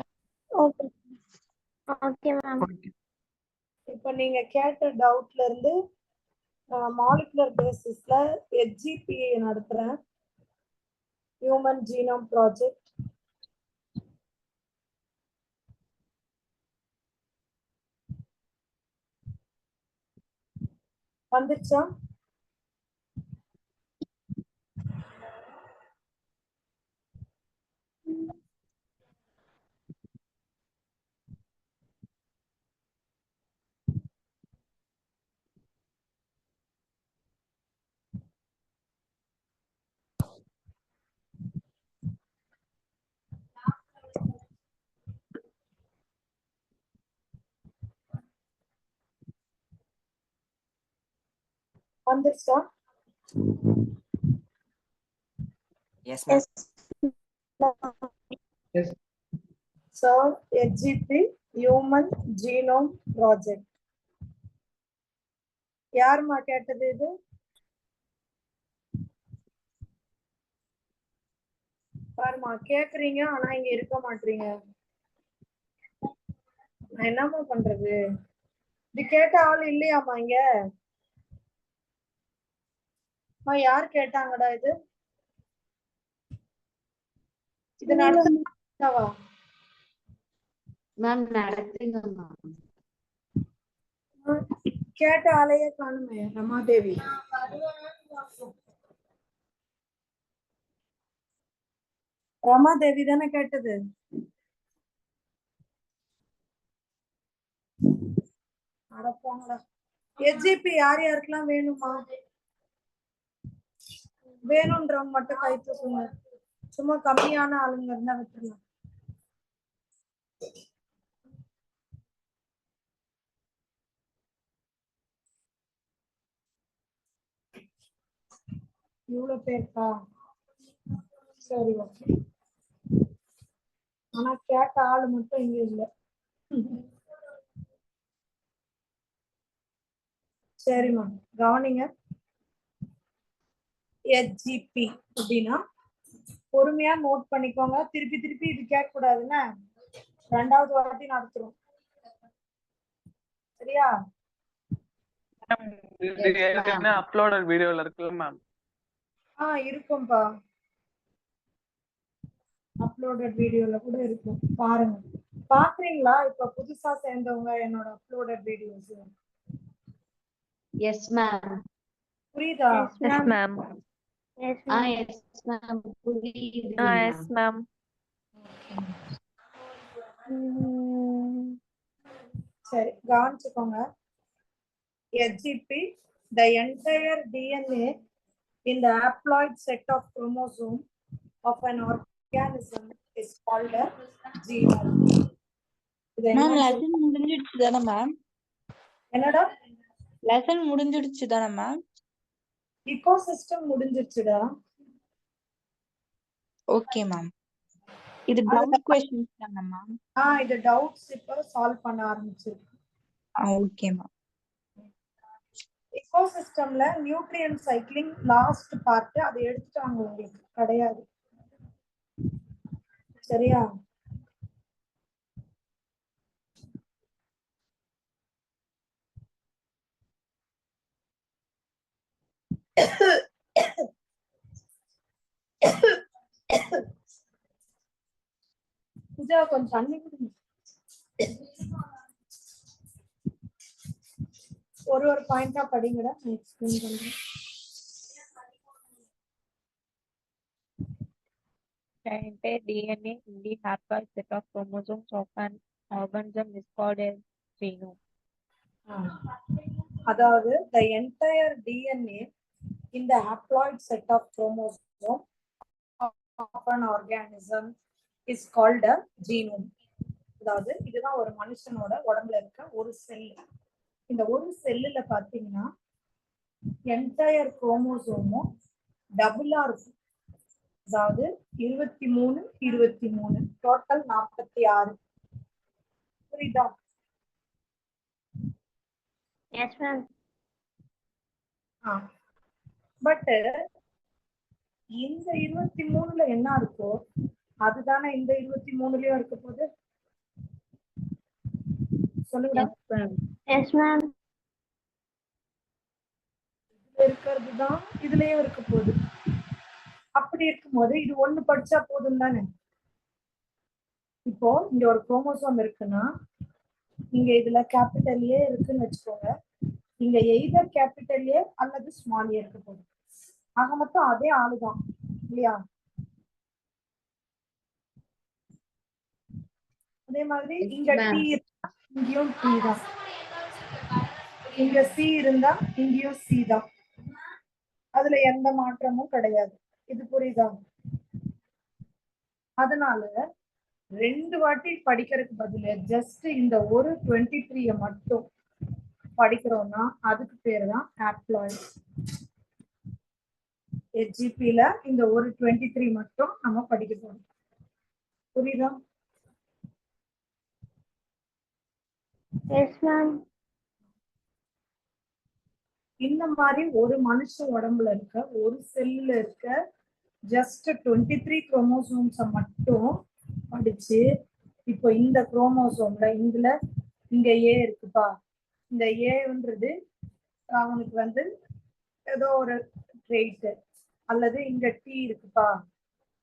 okay okay ma'am. இப்போ நீங்க கேட்ட டவுட்ல இருந்து மாலிகுலர் பேசிஸ்ல HGPA நடத்துறேன். Human Genome Project. வந்துச்சா? வந்துச்சா? Yes, ma'am. Yes. So, HGP Human Genome Project. யாருமா கேட்டது இது? பாருமா கேக்குறீங்க ஆனா இங்க இருக்க மாட்டீங்க. நான் என்னமா பண்றது? இது கேட்ட ஆள் இல்லையாமா இங்க? யார் கேட்டாங்கடா இது? இது நடத்துவா? மேம் நடத்துங்க மேம். கேட்ட ஆளையே காணுமே. ரமாதேவி ரமாதேவி தானே கேட்டது? அடப்பாங்கடா. HGP யார் யாருக்கெல்லாம் வேணுமா? வேணும்ன்றவங்க மட்டும் கை தூக்குங்க. சும்மா கம்மியான ஆளுங்க இருந்தா விட்டுருலாம். இவ்வளவு பேருக்கா? சரி ஓகே. ஆனா கேட்ட ஆளு மட்டும் இங்க இல்ல. சரிம்மா கவனிங்க. HGP அப்படின்னா பொறுமையா நோட் பண்ணிக்கோங்க. திருப்பி திருப்பி இது கேட்க கூடாதுன்னா 2வது வாட்டி நடத்துறோம். சரியா? இது ஏற்கனவே அப்லோடட் வீடியோல இருக்குல்ல மேம்? இருக்கும்பா. அப்லோடட் வீடியோல கூட இருக்கும். பாருங்க. பாக்குறீங்களா இப்ப புதுசா சேர்ந்தவங்க என்னோட அப்லோடட் வீடியோஸ்? Yes ma'am. புரியுதா? Yes ma'am. Yes ma'am. புரியுது. Yes ma'am. சரி கவனிச்சுக்கோங்க. HGP, the entire DNA in the haploid set of chromosome of an organism is called a genome. Ma'am lesson முடிஞ்சிடுச்சு தானே மேம்? என்னடா? லெசன் முடிஞ்சிடுச்சு தானே ma'am? Ecosystem முடிஞ்சிடுச்சுடா. Okay ma'am. இது டவுட் क्वेश्चंस தானே மேம்? இது டவுட்ஸ் இப்ப சால்வ் பண்ண ஆரம்பிச்சிருக்கு. Okay ma'am. இக்கோசிஸ்டம்ல நியூட்ரியன்ட் சைக்கிளிங் லாஸ்ட் பார்ட் அது எடுத்துட்டாங்க, உங்களுக்கு கிடையாது. சரியா? பூஜா கொஞ்சம் தண்ணி குடுங்க. ஒரு பாயிண்டா படிங்கடா. நான் எக்ஸ்பிளைன் பண்றேன். The entire DNA in the haploid set of chromosomes of an organism is called a genome. அதாவது the entire DNA in the haploid set of chromosome of an organism is called a genome. அதாவது இதுதான் ஒரு மனுஷனோட உடம்புல இருக்க ஒரு செல். இந்த ஒரு செல்லுல பாத்தீங்கன்னா என்டையர் குரோமோசோமும் டபுளா இருக்கும். அதாவது 23 23 டோட்டல் 46. புரியுதா? Yes ma'am. பட் இந்த 23ல என்ன இருக்கோ அதுதானே இந்த 23லயும் இருக்க போகுது. சொல்லுங்க. Yes ma'am. இருக்கிறது தான் இதுலயும் இருக்க போகுது. அப்படி அப்படி இருக்கும்போது இது ஒண்ணு படிச்சா போதும் தானே. இப்போ இங்க ஒரு குரோமோசோம் இருக்குன்னா இங்க இதுல கேபிட்டல் ஏ இருக்குன்னு வச்சுக்கோங்க. இங்க எய்தர் கேபிட்டல் ஏ அல்லது ஸ்மால் ஏ இருக்க போகுது. ஆக மொத்தம் அதே ஆளுதான் இல்லையா? அதே மாதிரி இங்க டி இருந்தா இங்கேயும் டி தான், இங்க சி இருந்தா இங்கேயும் சி தான். அதுல எந்த மாற்றமும் கிடையாது. இது புரியுதா? அதனால 2 வாட்டி படிக்கிறதுக்கு பதிலா ஜஸ்ட் இந்த ஒரு 23 மட்டும் படிக்கிறோம்னா அதுக்கு பேரு தான் ஹாப்ளாய்டு. HGP-ல இந்த ஒரு 23 மட்டும் நம்ம படிக்க போறோம். புரியுதா? Yes ma'am. இந்த மாதிரி ஒரு மனுஷ உடம்புல இருக்க ஒரு செல்ல இருக்க ஜஸ்ட் 23 குரோமோசோம்ஸை மட்டும் படிச்சு இப்போ இந்த குரோமோசோம்ல இங்க ஏ இருக்குப்பா, இந்த ஏன்றது அவனுக்கு வந்து ஏதோ ஒரு ட்ரெயிட், அல்லது இங்க டி இருக்குப்பா,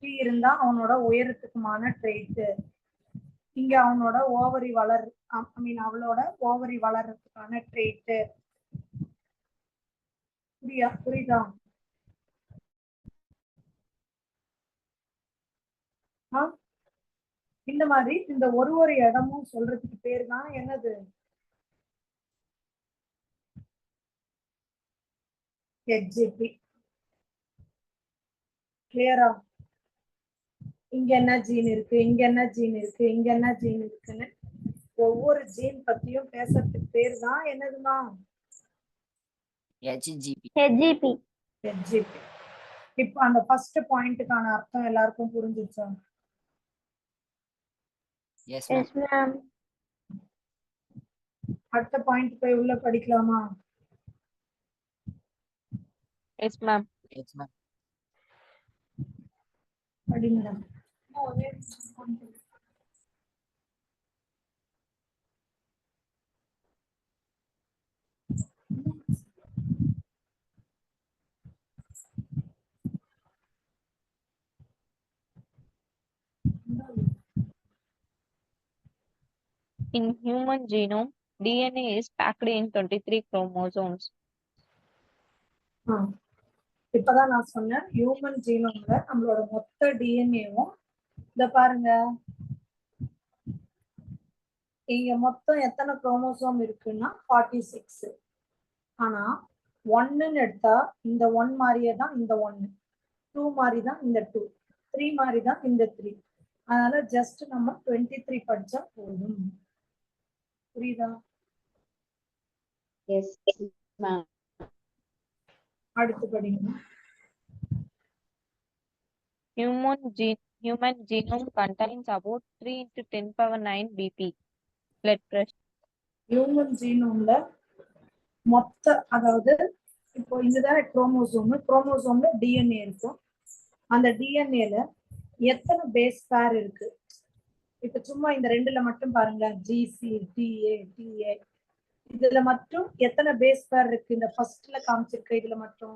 டி இருந்தா அவனோட உயரத்துக்குமான ட்ரெயிட், இங்க அவனோட ஓவரி அவளோட ஓவரி வளர்றதுக்கான ட்ரெயிட். புரியுதா? இந்த மாதிரி இந்த ஒரு இடமும் சொல்றதுக்கு பேரு தான் என்னது? HGP. கிளியரா? இங்க என்ன ஜீன் இருக்கு, இங்க என்ன ஜீன் இருக்கு, இங்க என்ன ஜீன் இருக்குன்னு ஒவ்வொரு ஜீன் பத்தியும் பேசுறதுக்கு பேரு தான் என்னதுமா? HGP. இப்ப அந்த ஃபர்ஸ்ட் பாயிண்ட்டுக்கான அர்த்தம் எல்லாருக்கும் புரிஞ்சுச்சா? Yes ma'am. அடுத்த பாயிண்ட் போய் உள்ள படிக்கலாமா? Yes ma'am. படிங்க. In human genome, DNA is packed in 23 chromosomes. இப்பதான் நான் சொன்னேன் ஹியூமன் ஜீனோம்ல நம்மளோட மொத்த டிஎன்ஏவும் இத பாருங்க, இங்க மொத்தம் எத்தனை குரோமோசோம் இருக்குன்னா 46. ஆனா 1ன்னு எடுத்தா இந்த 1 மாதிரியே தான் இந்த 1, 2 மாதிரி தான் இந்த 2, 3 மாதிரி தான் இந்த 3. அதனால ஜஸ்ட் நம்ம 23 படிச்சா போதும். புரியுதா? Yes ma'am. அடுத்து படிங்க. Human genome contains about 3 into 10⁹ BP blood pressure. Human ஜீனோம்ல மொத்த, அதாவது இப்போ இதுதான் குரோமோசோம்ல டிஎன்ஏ இருக்கும். அந்த டிஎன்ஏல எத்தனை பேஸ் பேர் இருக்கு? இப்ப சும்மா இந்த 2ல மட்டும் பாருங்களேன், ஜிசி, டிஏ, டிஏ, இதுல மட்டும் எத்தனை பேஸ் பேர் இருக்கு? இந்த ஃபர்ஸ்ட்ல காமிச்சிருக்க இதுல மட்டும்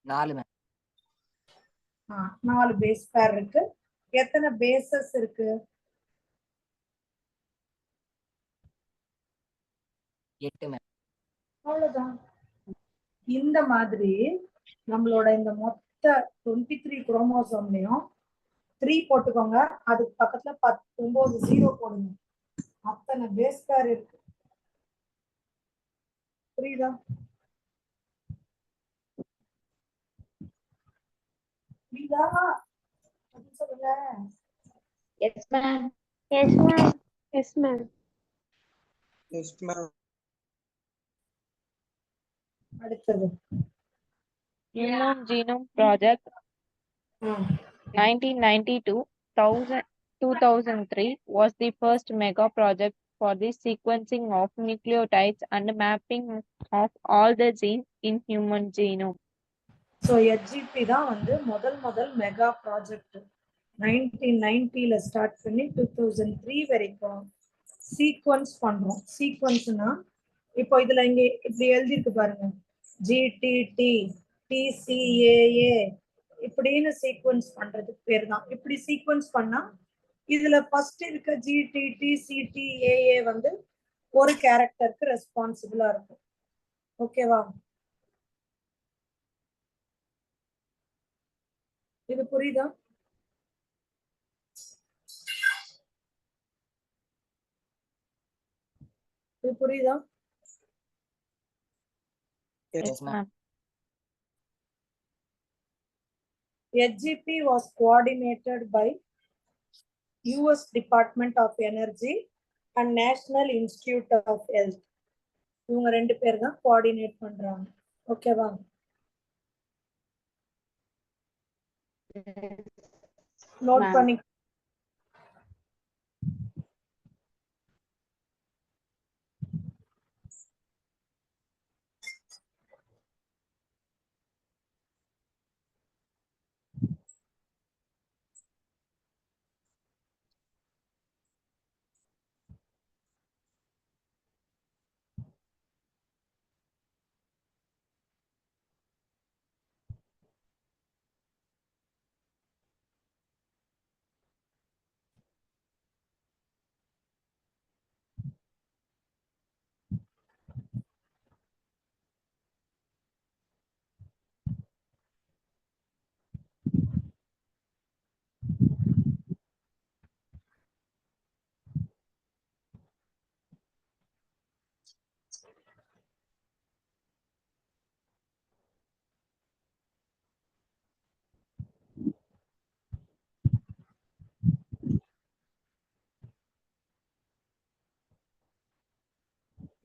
4 மேம். 4 பேஸ் பேர் இருக்கு. எத்தனை பேசஸ் இருக்கு? 8 மேம். அவ்வளவுதான். இந்த மாதிரி நம்மளோட இந்த மொத்த 23 குரோமோசோம்லயும் 3 போட்டுக்கோங்க, அதுக்கு பக்கத்துல 9 0 போடுங்க. அத்தனை பேஸ் பேர் இருக்கு. புரியுதா? புரியுதா? சொல்லுங்க. Yes ma'am. அடுத்தது Human Genome Project 1992-2003 was the first mega project for the sequencing of nucleotides and mapping of all the genes in human genome. So HGP தான் வந்து முதல் மெகா ப்ராஜெக்ட் 1990ல ஸ்டார்ட் பண்ணி 2003 வரைக்கும் சீக்வன்ஸ் பண்றோம். சீக்வன்ஸ்னா இப்போ இதுல இங்க இப்படி எழுதிருக்கு பாருங்க, GTT TCAA இப்படின்னு சீக்வன்ஸ் பண்றதுக்கு பேர் தான். இப்படி சீக்வன்ஸ் பண்ணா இதுல ஃபர்ஸ்ட் இருக்க GTTCTAA வந்து ஒரு கேரக்டருக்கு ரெஸ்பான்சிபிளா இருக்கும். ஓகேவா? இது புரியுதா? இது புரியுதா? Yes, ma'am. HGP was coordinated by US Department of Energy and National Institute of Health. இவங்க ரெண்டு பேர் தான் கோஆர்டினேட் பண்றாங்க. ஓகேவா? நோட் பண்ணி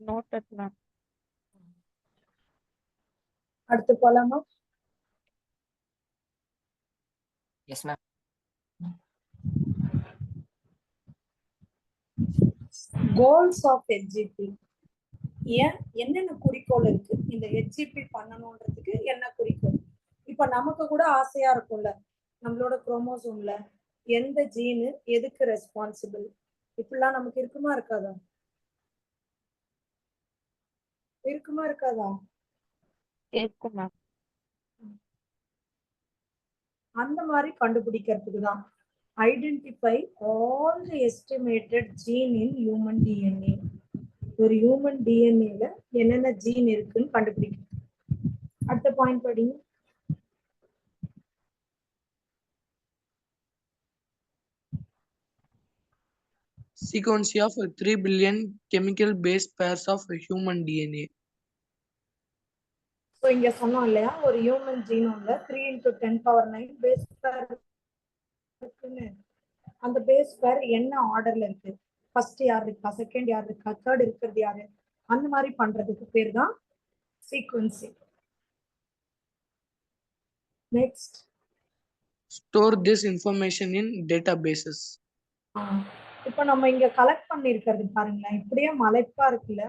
Noted, ma'am. அடுத்து போலாமா? Yes, ma'am. Goals of HGP. ஏன் என்னென்ன குறிக்கோள் இருக்கு? இந்த HGP பண்ணணும்ன்றதுக்கு என்ன குறிக்கோள்? இப்ப நமக்கு கூட ஆசையா இருக்கும்ல, நம்மளோட குரோமோசோம்ல எந்த ஜீனு எதுக்கு ரெஸ்பான்சிபிள், இப்படிலாம் நமக்கு இருக்குமா இருக்காதா? இருக்குமா இருக்காதா? இருக்கும் மேம். அந்த மாதிரி கண்டுபிடிக்கிறதுக்கு தான் identify all the estimated gene in human DNA. ஒரு ஹியூமன் டிஎன்ஏல என்னென்ன ஜீன் இருக்குன்னு கண்டுபிடிக்கும். அடுத்த பாயிண்ட் படிங்க. Sequence of 3 billion chemical base pairs of human DNA. So இங்க சொன்னோம் இல்லையா, ஒரு ஹியூமன் ஜீனோம்ல 3 × 10⁹ பேஸ் பேர் இருக்குன்னு. அந்த பேஸ் பேர் என்ன ஆர்டர்ல இருக்கு, ஃபர்ஸ்ட் யார் இருக்கா, செகண்ட் யார் இருக்கா, தேர்ட் இருக்கிறது யாரு, அந்த மாதிரி பண்றதுக்கு பேர் தான் sequencing. Next, Store this information in databases. இப்போ நம்ம இங்க கலெக்ட் பண்ணிருக்கிறது பாருங்களேன், இப்படியே மலைப்பா இருக்குல்ல,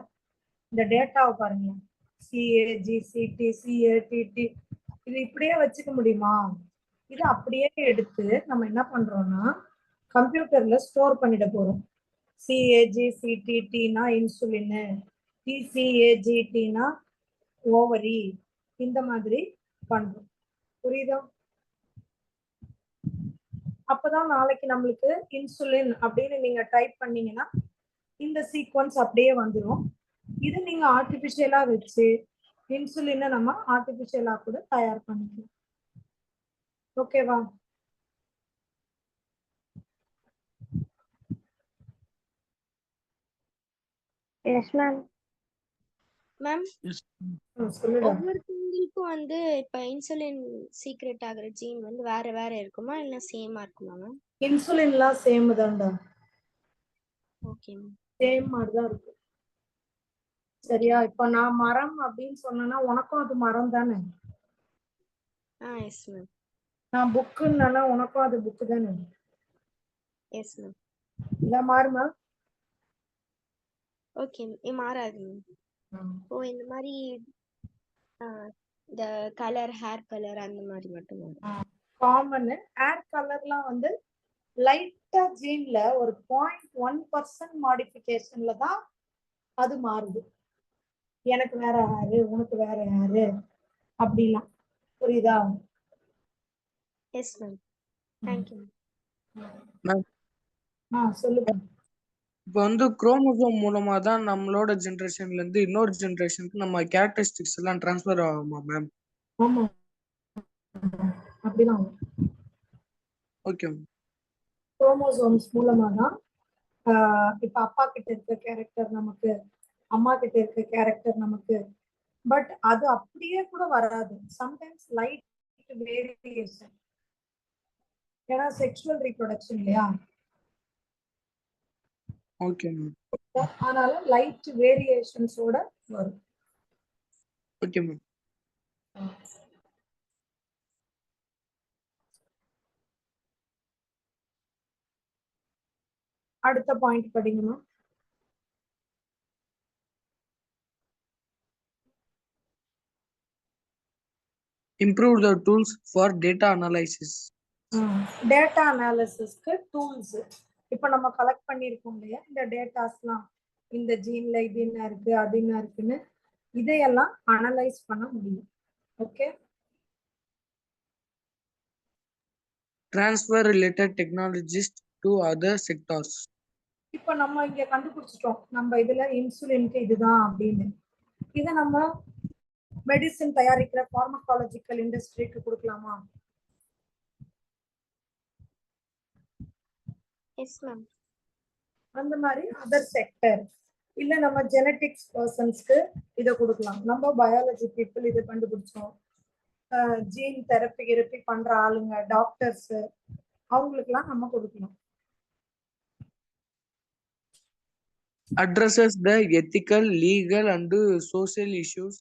இந்த டேட்டாவை பாருங்களேன், CAGCT CATT இது இப்படியே வச்சுக்க முடியுமா? இது அப்படியே எடுத்து நம்ம என்ன பண்றோம்னா கம்ப்யூட்டர்ல ஸ்டோர் பண்ணிட போறோம். CAGCTனா இன்சுலின், TCAGTனா ஓவரி, இந்த மாதிரி பண்றோம். புரியுதா? அப்பதான் நாளைக்கு நம்மளுக்கு இன்சுலின் அப்படின்னு நீங்க டைப் பண்ணீங்கன்னா இந்த சீக்வன்ஸ் அப்படியே வந்துடும். இது நீங்க ஆர்டிபிஷியலா வச்சு இன்சுலினை நம்ம ஆர்டிபிஷியலா கூட தயார் பண்ணிக்கலாம். ஓகேவா? S ma'am. மேம் சொல்லுடா. ஒவ்வொருத்தவங்களுக்கும் வந்து இப்ப இன்சுலின் சீக்ரெட் ஆகுற ஜீன் வந்து வேற வேற இருக்குமா இல்ல சேமா இருக்குமா மேம்? இன்சுலின்லாம் சேம் தான்டா. Okay ma'am. சேம் மாதிரி தான் இருக்கு. சரியா? இப்ப நான் மரம் அப்படின்னு சொன்னேன்னா உனக்கும் அது மரம் தானே. Yes ma'am. நான் புக்குன்னா உனக்கும் அது புக்கு தானே. Yes ma'am. இல்ல மாறுமா? ஓகே மாறாது மேம். ஓ இந்த மாதிரி இந்த கலர் ஹேர் கலர் அந்த மாதிரி மட்டும் காமன். ஹேர் கலர்லாம் வந்து லைட்டா ஜீன்ல ஒரு 0.1% மாடிஃபிகேஷன்ல தான் அது மாறுது. எனக்கு வேற ஹேரு, உனக்கு வேற ஹேரு அப்படிலாம். புரியுதா? Yes ma'am. தேங்க்யூ மேம் சொல்லுங்க. இப்போ வந்து குரோமோசோம் மூலமா தான் நம்மளோட ஜெனரேஷன்ல இருந்து இன்னொரு ஜெனரேஷனுக்கு நம்ம கேரக்டரிஸ்டிக்ஸ் எல்லாம் ட்ரான்ஸ்ஃபர் ஆகுமா மேம்? ஆமா, அப்படிதான். Okay ma'am. குரோமோசோம்ஸ் மூலமா தான் இப்ப அப்பா கிட்ட இருக்க கேரக்டர் நமக்கு, அம்மா கிட்ட இருக்க கேரக்டர் நமக்கு. பட் அது அப்படியே கூட வராது. Sometimes light variation. ஏன்னா செக்ஷுவல் ரீப்ரொடக்ஷன் இல்லையா? Okay ma'am. அதனால லைட் வேரியேஷன்ஸோட வரும். Okay ma'am. அடுத்த பாயிண்ட் படிங்க ma'am. Improve the tools for data analysis. Data அனாலிசிஸ்க்கு டூல்ஸ். இப்போ நம்ம கலெக்ட் பண்ணியிருக்கோம் இல்லையா இந்த டேட்டாஸ்லாம், இந்த ஜீன்ல இது என்ன இருக்கு அது என்ன இருக்குன்னு இதையெல்லாம் அனலைஸ் பண்ண முடியும். Okay. Transfer related technologies to other sectors. இப்போ நம்ம இங்க கண்டுபிடிச்சிட்டோம் நம்ம இதுல இன்சுலினுக்கு இதுதான் அப்படின்னு. இதை நம்ம மெடிசின் தயாரிக்கிற பார்மகாலஜிக்கல் இண்டஸ்ட்ரிக்கு கொடுக்கலாமா? Yes ma'am. அந்த மாதிரி அதர் செக்டர் இல்ல நம்ம ஜெனட்டிக்ஸ் பர்சன்ஸ்க்கு இதை கொடுக்கலாம். நம்ம பயாலஜி பீப்புள் இதை கண்டுபிடிச்சோம், ஜீன் தெரப்பி பண்ற ஆளுங்க, டாக்டர்ஸ், அவங்களுக்குலாம் நம்ம கொடுக்கலாம். Addresses the ethical, legal and social issues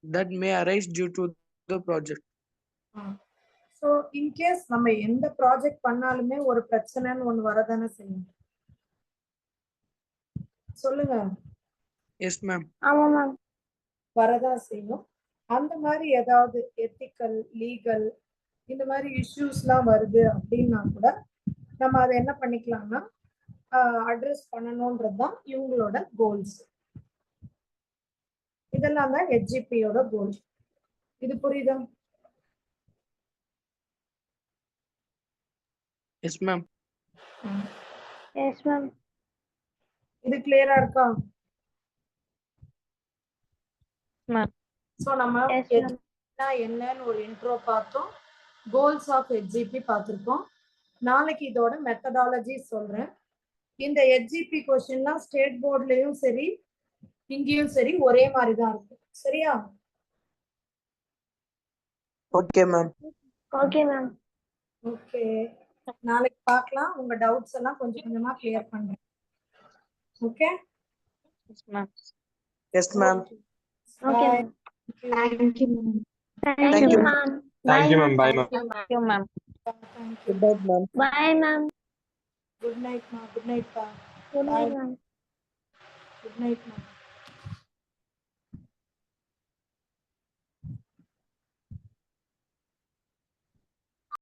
that may arise due to the project. So in case நம்ம எந்த ப்ராஜெக்ட் பண்ணாலுமே ஒரு பிரச்சனைன்னு ஒன்று வரதானே செய்யும். சொல்லுங்க. Yes ma'am. ஆமா மேம். வரதான் செய்யும். அந்த மாதிரி ஏதாவது எத்திக்கல், லீகல் இந்த மாதிரி இஷ்யூஸ்லாம் வருது அப்படின்னா கூட நம்ம அதை என்ன பண்ணிக்கலாம்னா அட்ரஸ் பண்ணணும்ன்றது தான் இவங்களோட கோல்ஸ். இதெல்லாம் தான் HGPயோட கோல். இது புரியுதா? Yes ma'am. Yes ma'am. இது கிளியரா இருக்கா? மேம். ஸோ நம்ம என்னன்னு ஒரு இன்ட்ரோ பார்த்தோம், கோல்ஸ் ஆஃப் HGP பார்த்துருக்கோம். நாளைக்கு இதோட மெத்தடாலஜி சொல்றேன். இந்த HGP கொஸ்டின்லாம் ஸ்டேட் போர்ட்லயும் சரி இங்கேயும் சரி ஒரே மாதிரி தான் இருக்கும். சரியா? Okay ma'am. Okay ma'am. Okay, நாளைக்கு பார்க்கலாம். உங்க டவுட்ஸ் எல்லாம் கொஞ்சம் கொஞ்சமா கிளியர் பண்றேன். Okay. S ma'am. Yes ma'am. Okay ma'am. Thank you, ma'am. Thank you ma'am. Thank you, ma'am. Bye, ma'am. Thank you, ma'am. Good night, ma'am. Bye ma'am. Good night, ma. Good night, pa. Good night ma'am. Good night, ma.